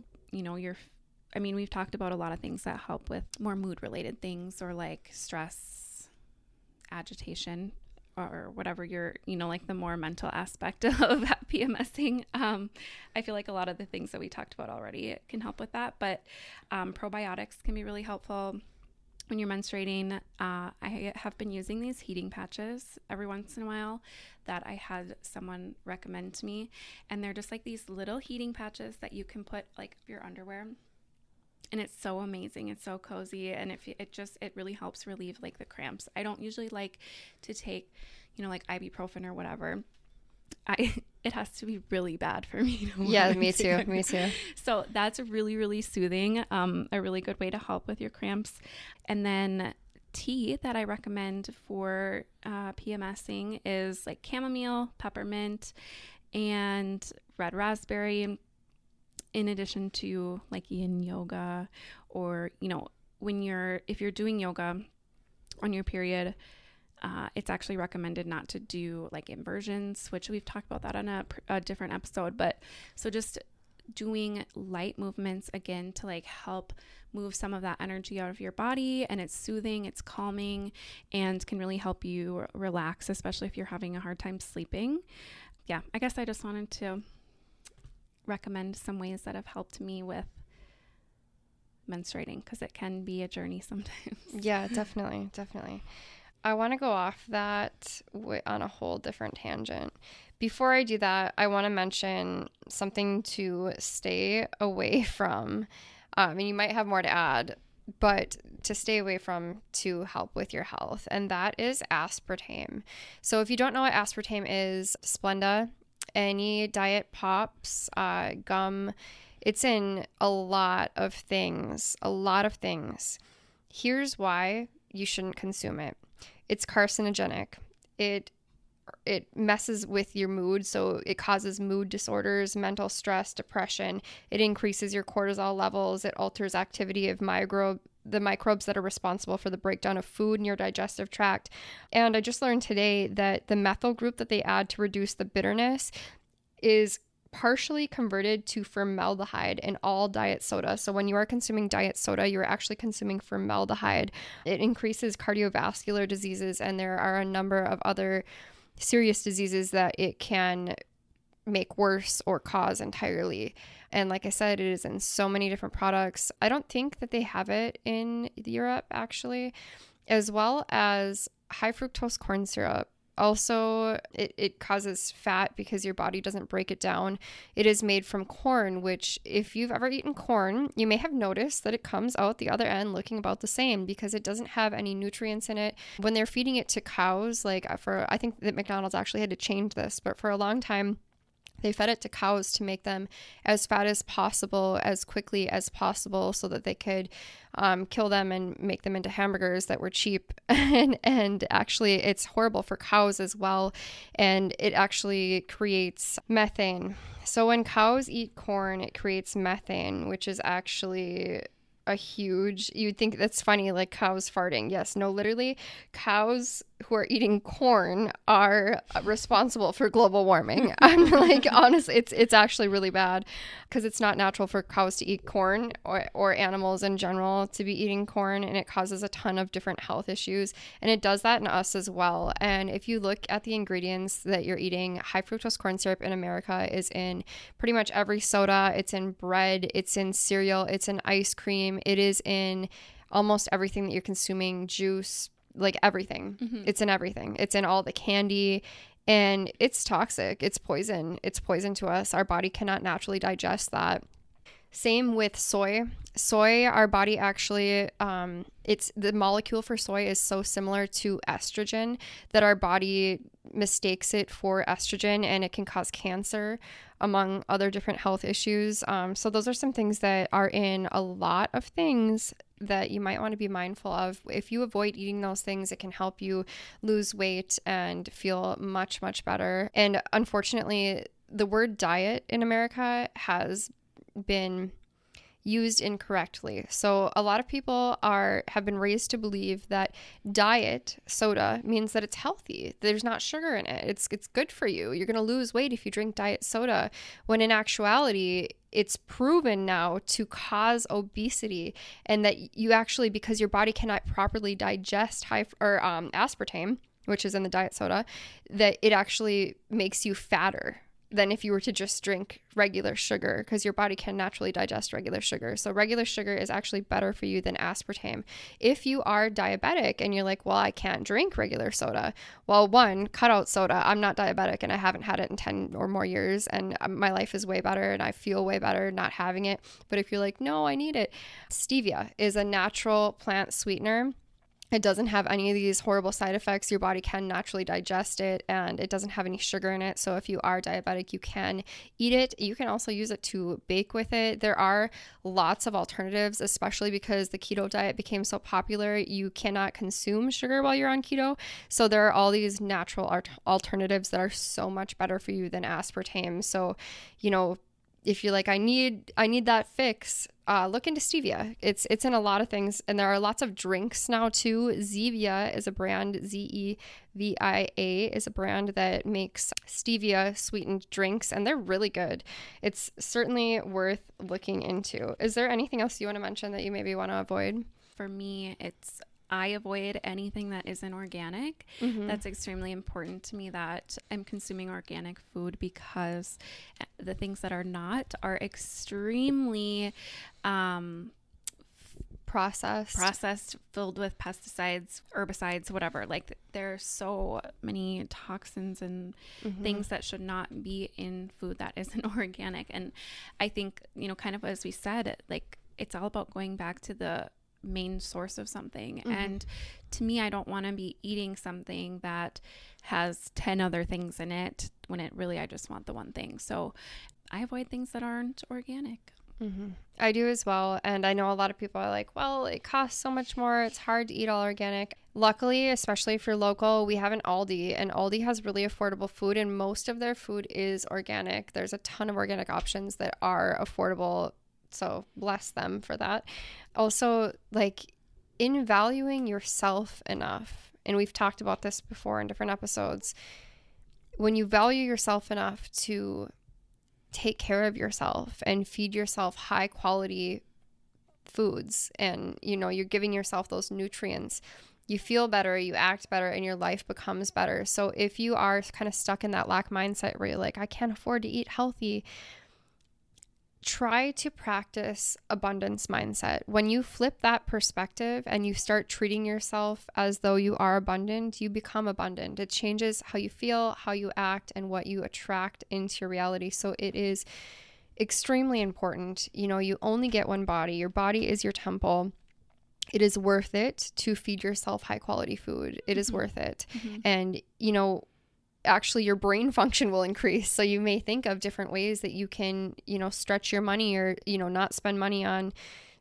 we've talked about a lot of things that help with more mood related things, or like stress, agitation, or whatever like the more mental aspect of that PMSing. I feel like a lot of the things that we talked about already can help with that, but probiotics can be really helpful when you're menstruating. I have been using these heating patches every once in a while that I had someone recommend to me, and they're just like these little heating patches that you can put like your underwear. And it's so amazing. It's so cozy. And it really helps relieve like the cramps. I don't usually like to take, like ibuprofen or whatever. It has to be really bad for me to Yeah, me too. Me too. So that's really, really soothing. A really good way to help with your cramps. And then tea that I recommend for PMSing is like chamomile, peppermint, and red raspberry. In addition to like yin yoga, or if you're doing yoga on your period, it's actually recommended not to do like inversions, which we've talked about that on a different episode. But so just doing light movements again to like help move some of that energy out of your body, and it's soothing, it's calming, and can really help you relax, especially if you're having a hard time sleeping. Yeah, I guess I just wanted to recommend some ways that have helped me with menstruating, because it can be a journey sometimes. Yeah, definitely, definitely. I want to go off that on a whole different tangent. Before I do that, I want to mention something to stay away from. And you might have more to add, but to stay away from to help with your health, and that is aspartame. So if you don't know what aspartame is, Splenda, any diet pops, gum, it's in a lot of things, Here's why you shouldn't consume it. It's carcinogenic. It messes with your mood, so it causes mood disorders, mental stress, depression. It increases your cortisol levels. It alters activity of the microbes that are responsible for the breakdown of food in your digestive tract. And I just learned today that the methyl group that they add to reduce the bitterness is partially converted to formaldehyde in all diet soda. So when you are consuming diet soda, you're actually consuming formaldehyde. It increases cardiovascular diseases, and there are a number of other serious diseases that it can make worse or cause entirely. And like I said, it is in so many different products. I don't think that they have it in Europe, actually, as well as high fructose corn syrup. Also, it causes fat because your body doesn't break it down. It is made from corn, which if you've ever eaten corn, you may have noticed that it comes out the other end looking about the same because it doesn't have any nutrients in it. When they're feeding it to cows, I think that McDonald's actually had to change this, but for a long time, they fed it to cows to make them as fat as possible, as quickly as possible, so that they could kill them and make them into hamburgers that were cheap. and actually, it's horrible for cows as well. And it actually creates methane. So when cows eat corn, it creates methane, which is actually you'd think that's funny, like cows farting. Yes, no, literally, cows who are eating corn are responsible for global warming. I'm like, honestly, it's actually really bad because it's not natural for cows to eat corn or animals in general to be eating corn, and it causes a ton of different health issues, and it does that in us as well. And if you look at the ingredients that you're eating, high fructose corn syrup in America is in pretty much every soda. It's in bread, it's in cereal, it's in ice cream, it is in almost everything that you're consuming, juice, like everything. Mm-hmm. It's in everything. It's in all the candy, and it's toxic. It's poison. It's poison to us. Our body cannot naturally digest that. Same with soy. Soy, our body actually, it's the molecule for soy is so similar to estrogen that our body mistakes it for estrogen, and it can cause cancer, among other different health issues. So those are some things that are in a lot of things that you might want to be mindful of. If you avoid eating those things, it can help you lose weight and feel much, much better. And unfortunately, the word diet in America has been used incorrectly. So a lot of people have been raised to believe that diet soda means that it's healthy. There's not sugar in it. It's good for you. You're going to lose weight if you drink diet soda, when in actuality, it's proven now to cause obesity, and that you actually, because your body cannot properly digest aspartame, which is in the diet soda, that it actually makes you fatter than if you were to just drink regular sugar, because your body can naturally digest regular sugar. So regular sugar is actually better for you than aspartame. If you are diabetic and you're like, well, I can't drink regular soda. Well, one, cut out soda. I'm not diabetic and I haven't had it in 10 or more years, and my life is way better and I feel way better not having it. But if you're like, no, I need it. Stevia is a natural plant sweetener. It doesn't have any of these horrible side effects. Your body can naturally digest it, and it doesn't have any sugar in it. So if you are diabetic, you can eat it. You can also use it to bake with it. There are lots of alternatives, especially because the keto diet became so popular. You cannot consume sugar while you're on keto. So there are all these natural alternatives that are so much better for you than aspartame. So, if you're like, I need that fix, look into stevia. It's in a lot of things, and there are lots of drinks now too. Zevia is a brand, Zevia is a brand that makes stevia sweetened drinks, and they're really good. It's certainly worth looking into. Is there anything else you want to mention that you maybe want to avoid? For me, I avoid anything that isn't organic. That's extremely important to me, that I'm consuming organic food, because the things that are not are extremely processed, filled with pesticides, herbicides, whatever. Like, there's so many toxins and things that should not be in food that isn't organic. And I think, kind of as we said, like, it's all about going back to the main source of something. And to me, I don't want to be eating something that has 10 other things in it, when I just want the one thing. So I avoid things that aren't organic. I do as well. And I know a lot of people are like, well, it costs so much more, it's hard to eat all organic. Luckily, especially if you're local, we have an Aldi, and Aldi has really affordable food, and most of their food is organic. There's a ton of organic options that are affordable, so bless them for that. Also, like, in valuing yourself enough, and we've talked about this before in different episodes, when you value yourself enough to take care of yourself and feed yourself high quality foods, and you're giving yourself those nutrients, you feel better, you act better, and your life becomes better. So if you are kind of stuck in that lack mindset where you're like, I can't afford to eat healthy, try to practice abundance mindset. When you flip that perspective and you start treating yourself as though you are abundant, you become abundant. It changes how you feel, how you act, and what you attract into your reality. So it is extremely important. You only get one body. Your body is your temple. It is worth it to feed yourself high quality food. It is worth it. And, actually your brain function will increase. So you may think of different ways that you can, stretch your money, or, not spend money on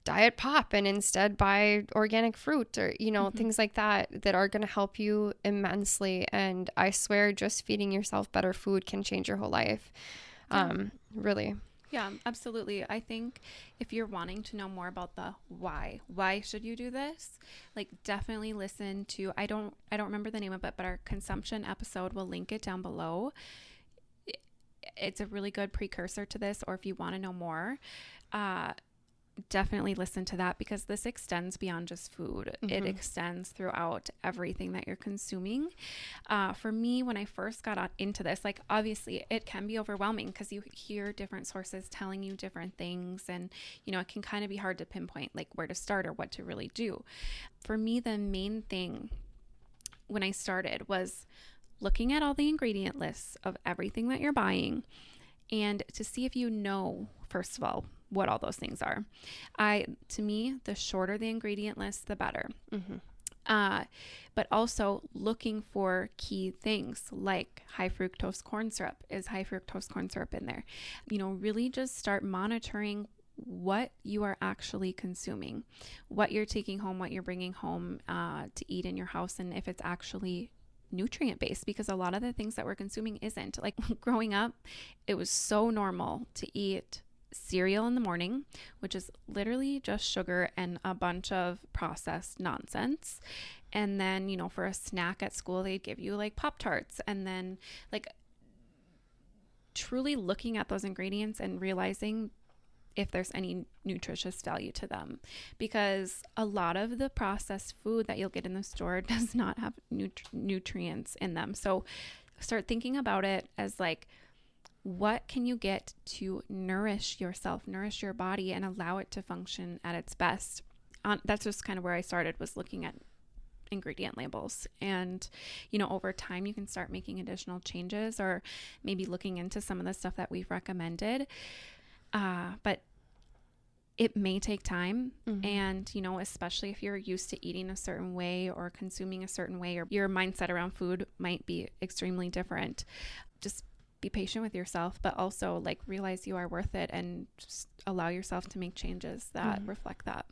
diet pop and instead buy organic fruit, or, things like that are going to help you immensely. And I swear, just feeding yourself better food can change your whole life. Really. Yeah, absolutely. I think if you're wanting to know more about the why should you do this? Like, definitely listen to, I don't remember the name of it, but our consumption episode, we'll link it down below. It's a really good precursor to this, or if you want to know more, definitely listen to that, because this extends beyond just food. It extends throughout everything that you're consuming. For me, when I first got into this, like, obviously it can be overwhelming, because you hear different sources telling you different things, and it can kind of be hard to pinpoint like where to start or what to really do. For me, the main thing when I started was looking at all the ingredient lists of everything that you're buying, and to see if first of all, what all those things are. To me, the shorter the ingredient list, the better. But also looking for key things like high fructose corn syrup. Is high fructose corn syrup in there? Really just start monitoring what you are actually consuming, what you're taking home, what you're bringing home to eat in your house, and if it's actually nutrient based, because a lot of the things that we're consuming isn't. Like, growing up, it was so normal to eat cereal in the morning, which is literally just sugar and a bunch of processed nonsense. And then, for a snack at school, they'd give you like Pop-Tarts. And then, like, truly looking at those ingredients and realizing if there's any nutritious value to them, because a lot of the processed food that you'll get in the store does not have nutrients in them. So start thinking about it as like, what can you get to nourish yourself, nourish your body, and allow it to function at its best? That's just kind of where I started, was looking at ingredient labels. And, over time, you can start making additional changes, or maybe looking into some of the stuff that we've recommended. But it may take time. And, especially if you're used to eating a certain way or consuming a certain way, or your mindset around food might be extremely different. Just be patient with yourself, but also like realize you are worth it, and just allow yourself to make changes that reflect that.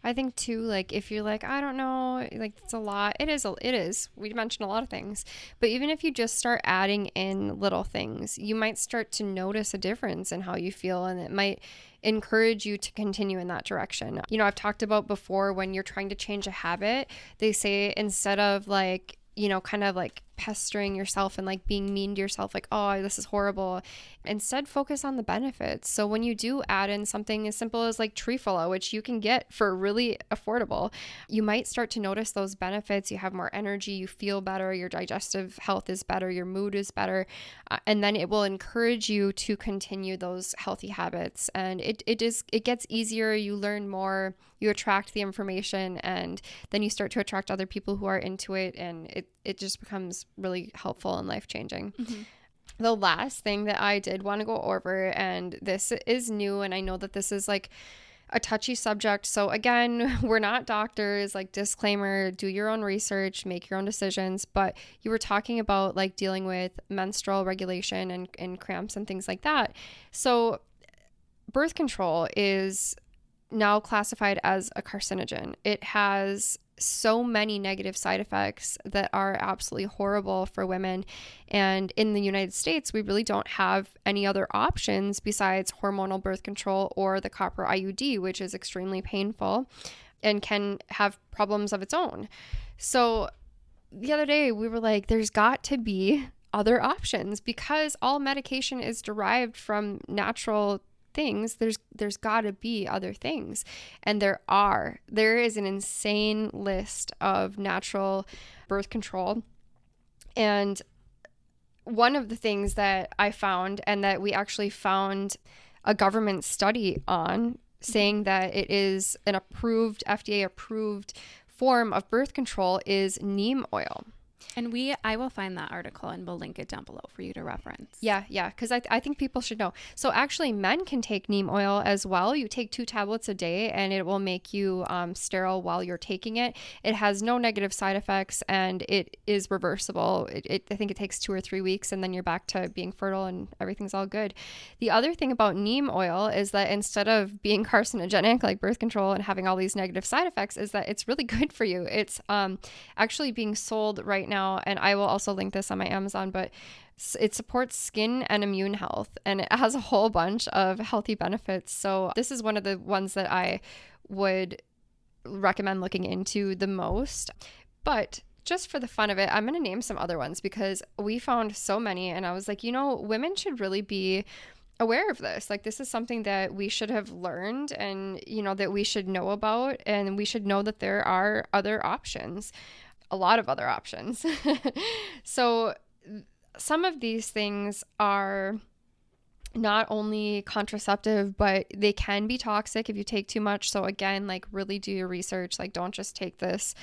I think too, like if you're like, I don't know, like it's a lot. It is. We mentioned a lot of things, but even if you just start adding in little things, you might start to notice a difference in how you feel, and it might encourage you to continue in that direction. You know, I've talked about before when you're trying to change a habit, they say instead of like, you know, kind of like pestering yourself and like being mean to yourself, like, oh, this is horrible. Instead, focus on the benefits. So when you do add in something as simple as like trefoil, which you can get for really affordable, you might start to notice those benefits. You have more energy, you feel better, your digestive health is better, your mood is better. And then it will encourage you to continue those healthy habits. And it gets easier. You learn more, you attract the information, and then you start to attract other people who are into it. And it just becomes really helpful and life-changing. Mm-hmm. The last thing that I did want to go over, and this is new, and I know that this is like a touchy subject. So again, we're not doctors, like disclaimer, do your own research, make your own decisions. But you were talking about like dealing with menstrual regulation and cramps and things like that. So birth control is now classified as a carcinogen. It has so many negative side effects that are absolutely horrible for women. And in the United States, we really don't have any other options besides hormonal birth control or the copper IUD, which is extremely painful and can have problems of its own. So the other day we were like, there's got to be other options because all medication is derived from natural things. There's got to be other things, and there is an insane list of natural birth control. And one of the things that I found, and that we actually found a government study on, saying that it is an approved, FDA approved form of birth control, is neem oil. And I will find that article and we'll link it down below for you to reference. Yeah, because I think people should know. So actually, men can take neem oil as well. You take 2 tablets a day and it will make you sterile while you're taking it. It has no negative side effects and it is reversible. I think it takes 2 or 3 weeks and then you're back to being fertile and everything's all good. The other thing about neem oil is that instead of being carcinogenic like birth control and having all these negative side effects, is that it's really good for you. It's actually being sold right now, and I will also link this on my Amazon, but it supports skin and immune health, and it has a whole bunch of healthy benefits. So this is one of the ones that I would recommend looking into the most. But just for the fun of it, I'm going to name some other ones because we found so many, and I was like, women should really be aware of this. Like, this is something that we should have learned and, that we should know about, and we should know that there are other options. A lot of other options. So some of these things are not only contraceptive, but they can be toxic if you take too much. So again, like, really do your research. Like, don't just take this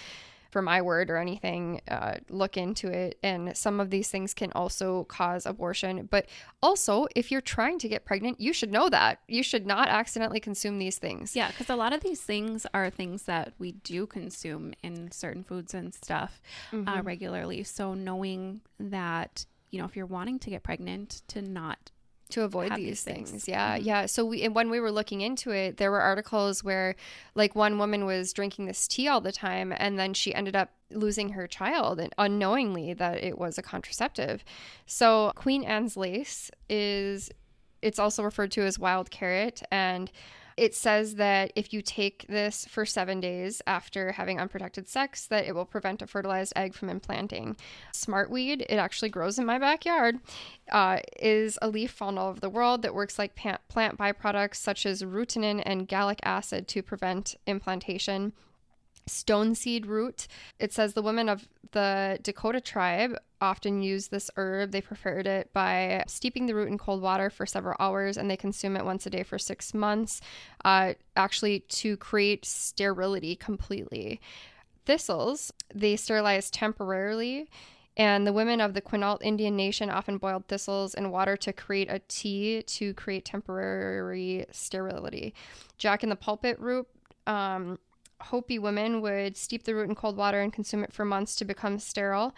for my word or anything. Look into it. And some of these things can also cause abortion. But also, if you're trying to get pregnant, you should know that. You should not accidentally consume these things. Yeah, because a lot of these things are things that we do consume in certain foods and stuff regularly. So knowing that, if you're wanting to get pregnant, to avoid these things. Yeah. Mm-hmm. Yeah. So when we were looking into it, there were articles where like one woman was drinking this tea all the time and then she ended up losing her child, and unknowingly that it was a contraceptive. So Queen Anne's lace it's also referred to as wild carrot, and it says that if you take this for 7 days after having unprotected sex, that it will prevent a fertilized egg from implanting. Smartweed, it actually grows in my backyard, is a leaf found all over the world that works like plant byproducts such as rutenin and gallic acid to prevent implantation. Stone seed root, it says the women of the Dakota tribe often use this herb. They prepared it by steeping the root in cold water for several hours, and they consume it once a day for 6 months, actually to create sterility completely. Thistles, they sterilize temporarily, and the women of the Quinault Indian Nation often boiled thistles in water to create a tea to create temporary sterility. Jack in the pulpit root, Hopi women would steep the root in cold water and consume it for months to become sterile.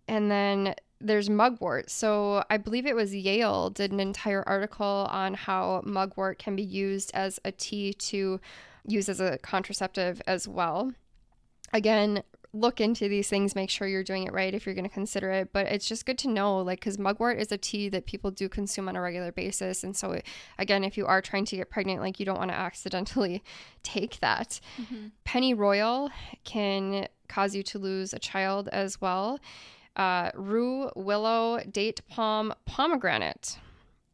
And then there's mugwort. So I believe it was Yale did an entire article on how mugwort can be used as a tea to use as a contraceptive as well. Again, look into these things, make sure you're doing it right if you're going to consider it. But it's just good to know, like, because mugwort is a tea that people do consume on a regular basis. And so, again, if you are trying to get pregnant, like, you don't want to accidentally take that. Mm-hmm. Pennyroyal can cause you to lose a child as well. Rue, willow, date palm, pomegranate,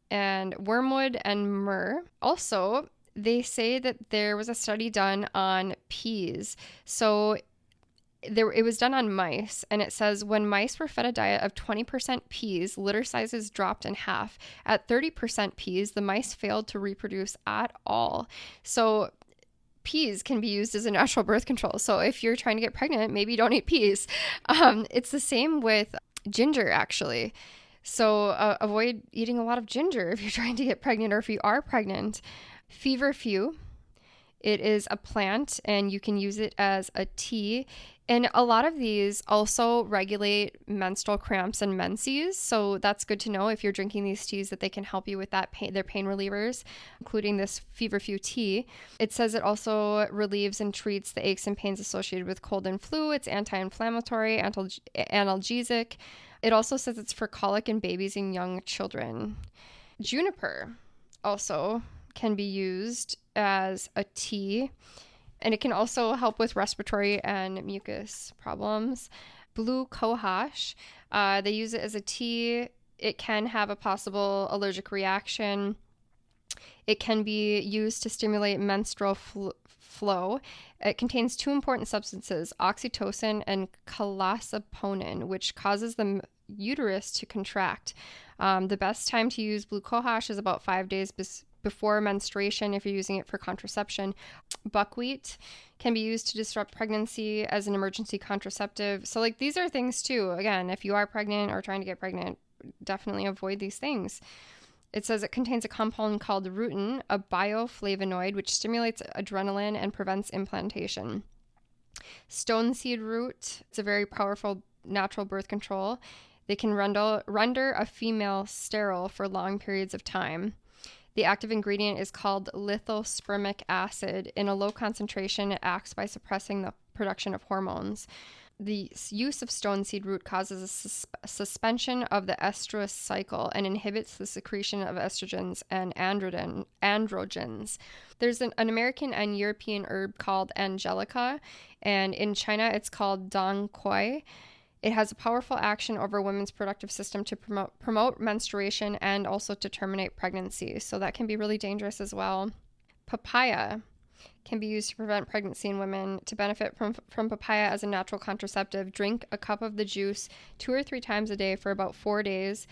and wormwood and myrrh. Also, they say that there was a study done on peas. So it was done on mice, and it says when mice were fed a diet of 20% peas, litter sizes dropped in half. At 30% peas, the mice failed to reproduce at all. So peas can be used as a natural birth control. So if you're trying to get pregnant, maybe don't eat peas. It's the same with ginger, actually. So avoid eating a lot of ginger if you're trying to get pregnant or if you are pregnant. Feverfew. It is a plant, and you can use it as a tea. And a lot of these also regulate menstrual cramps and menses. So that's good to know if you're drinking these teas that they can help you with that pain, their pain relievers, including this feverfew tea. It says it also relieves and treats the aches and pains associated with cold and flu. It's anti-inflammatory, analgesic. It also says it's for colic in babies and young children. Juniper also can be used as a tea, and it can also help with respiratory and mucus problems. Blue cohosh, they use it as a tea. It can have a possible allergic reaction. It can be used to stimulate menstrual flow. It contains two important substances, oxytocin and calasaponin, which causes the uterus to contract. The best time to use blue cohosh is about 5 days before menstruation if you're using it for contraception. Buckwheat can be used to disrupt pregnancy as an emergency contraceptive. So, like, these are things too. Again, if you are pregnant or trying to get pregnant, definitely avoid these things. It says it contains a compound called rutin, a bioflavonoid, which stimulates adrenaline and prevents implantation. Stone seed root, it's a very powerful natural birth control. They can render a female sterile for long periods of time. The active ingredient is called lithospermic acid. In a low concentration, it acts by suppressing the production of hormones. The use of stone seed root causes a suspension of the estrous cycle and inhibits the secretion of estrogens and androgens. There's an American and European herb called angelica, and in China it's called dong quai. It has a powerful action over women's productive system to promote menstruation and also to terminate pregnancy. So that can be really dangerous as well. Papaya can be used to prevent pregnancy in women. To benefit from papaya as a natural contraceptive, drink a cup of the juice 2 or 3 times a day for about 4 days.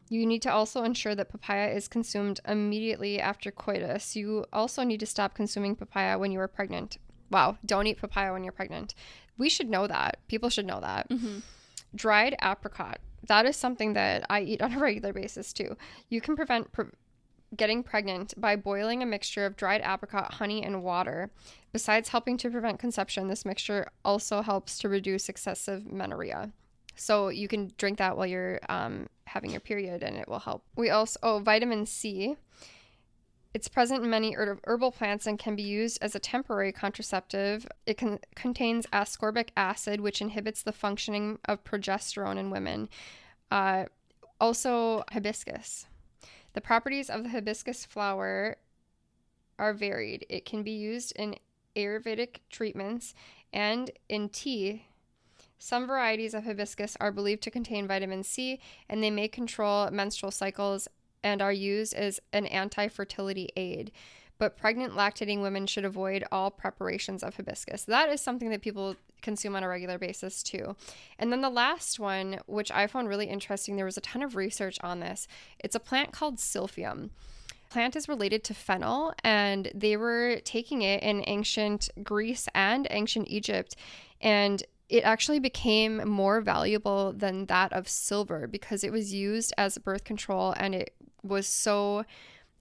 You need to also ensure that papaya is consumed immediately after coitus. You also need to stop consuming papaya when you are pregnant. Wow, don't eat papaya when you're pregnant. We should know that. People should know that. Mm-hmm. Dried apricot. That is something that I eat on a regular basis too. You can prevent getting pregnant by boiling a mixture of dried apricot, honey, and water. Besides helping to prevent conception, this mixture also helps to reduce excessive menorrhea. So you can drink that while you're having your period, and it will help. We also, vitamin C. It's present in many herbal plants and can be used as a temporary contraceptive. It contains ascorbic acid, which inhibits the functioning of progesterone in women. Also, hibiscus. The properties of the hibiscus flower are varied. It can be used in Ayurvedic treatments and in tea. Some varieties of hibiscus are believed to contain vitamin C, and they may control menstrual cycles and are used as an anti-fertility aid. But pregnant lactating women should avoid all preparations of hibiscus. That is something that people consume on a regular basis too. And then the last one, which I found really interesting, there was a ton of research on this. It's a plant called silphium. The plant is related to fennel, and they were taking it in ancient Greece and ancient Egypt, and it actually became more valuable than that of silver because it was used as birth control, and it was so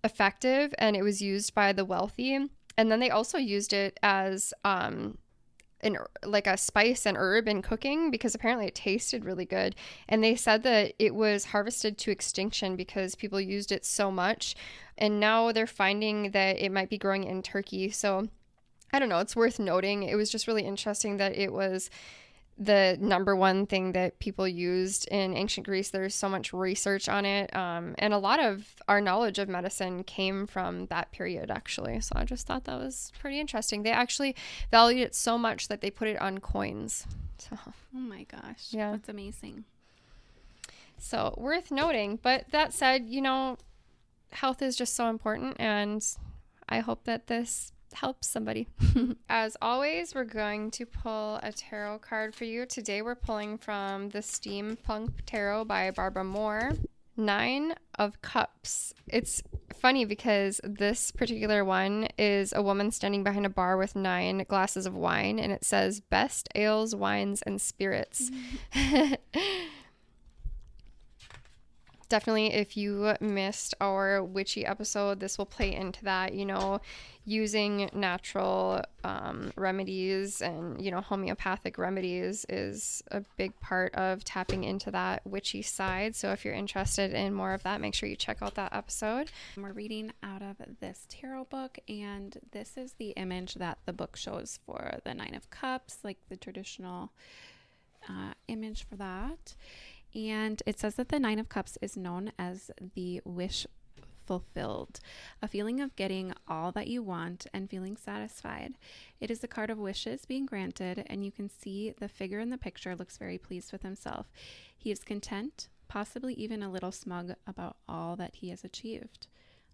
effective, and it was used by the wealthy. And then they also used it as like a spice and herb in cooking because apparently it tasted really good. And they said that it was harvested to extinction because people used it so much. And now they're finding that it might be growing in Turkey. So I don't know, it's worth noting. It was just really interesting that it was the number one thing that people used in ancient Greece. There's so much research on it. And a lot of our knowledge of medicine came from that period, actually. So I just thought that was pretty interesting. They actually valued it so much that they put it on coins. So, Oh my gosh. Yeah. That's amazing. so worth noting. But that said, health is just so important. And I hope that this helps somebody. As always, we're going to pull a tarot card for you. Today we're pulling from the Steampunk Tarot by Barbara Moore. 9 of Cups. It's funny because this particular one is a woman standing behind a bar with 9 glasses of wine, and it says best ales, wines, and spirits. Definitely, if you missed our witchy episode, this will play into that. Using natural remedies and homeopathic remedies is a big part of tapping into that witchy side. So if you're interested in more of that, make sure you check out that episode. We're reading out of this tarot book, and this is the image that the book shows for the 9 of Cups, like the traditional image for that. And it says that the 9 of Cups is known as the wish fulfilled, a feeling of getting all that you want and feeling satisfied. It is a card of wishes being granted, and you can see the figure in the picture looks very pleased with himself. He is content, possibly even a little smug about all that he has achieved.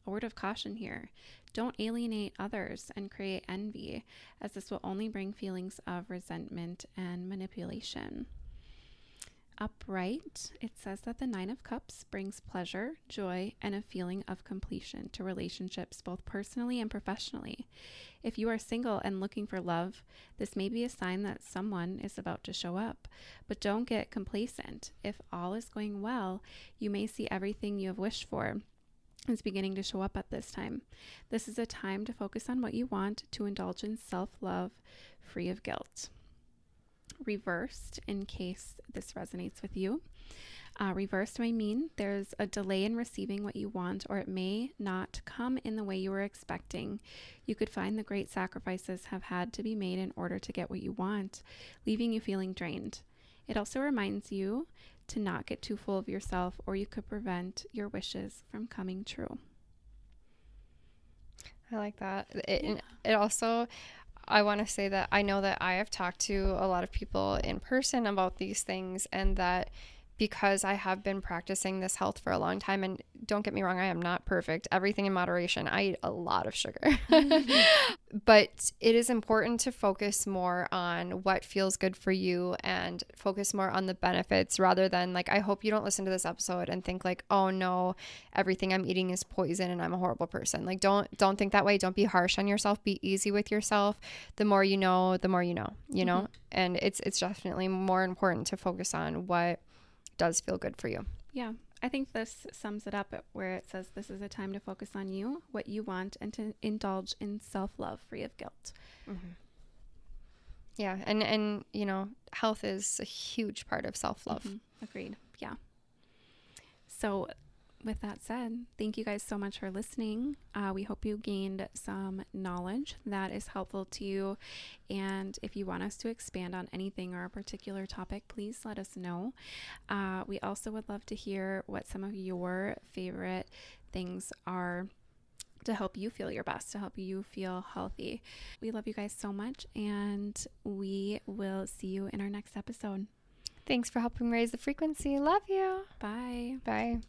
A word of caution here. Don't alienate others and create envy, as this will only bring feelings of resentment and manipulation. Upright, it says that the 9 of Cups brings pleasure, joy, and a feeling of completion to relationships both personally and professionally. If you are single and looking for love, this may be a sign that someone is about to show up. But don't get complacent. If all is going well, you may see everything you have wished for is beginning to show up at this time. This is a time to focus on what you want, to indulge in self-love, free of guilt. Reversed, in case this resonates with you. Reversed may mean there's a delay in receiving what you want, or it may not come in the way you were expecting. You could find the great sacrifices have had to be made in order to get what you want, leaving you feeling drained. It also reminds you to not get too full of yourself, or you could prevent your wishes from coming true. I like that. It also, I want to say that I know that I have talked to a lot of people in person about these things, and that because I have been practicing this health for a long time, and don't get me wrong, I am not perfect. Everything in moderation. I eat a lot of sugar. But it is important to focus more on what feels good for you and focus more on the benefits rather than I hope you don't listen to this episode and think oh no, everything I'm eating is poison and I'm a horrible person. Don't think that way. Don't be harsh on yourself. Be easy with yourself. The more you know, the more you know, Mm-hmm. and it's definitely more important to focus on what does feel good for you. Yeah, I think this sums it up where it says this is a time to focus on you, what you want, and to indulge in self-love free of guilt. Mm-hmm. Yeah, and health is a huge part of self-love. Mm-hmm. Agreed. Yeah. So with that said, thank you guys so much for listening. We hope you gained some knowledge that is helpful to you. And if you want us to expand on anything or a particular topic, please let us know. We also would love to hear what some of your favorite things are to help you feel your best, to help you feel healthy. We love you guys so much, and we will see you in our next episode. Thanks for helping raise the frequency. Love you. Bye. Bye.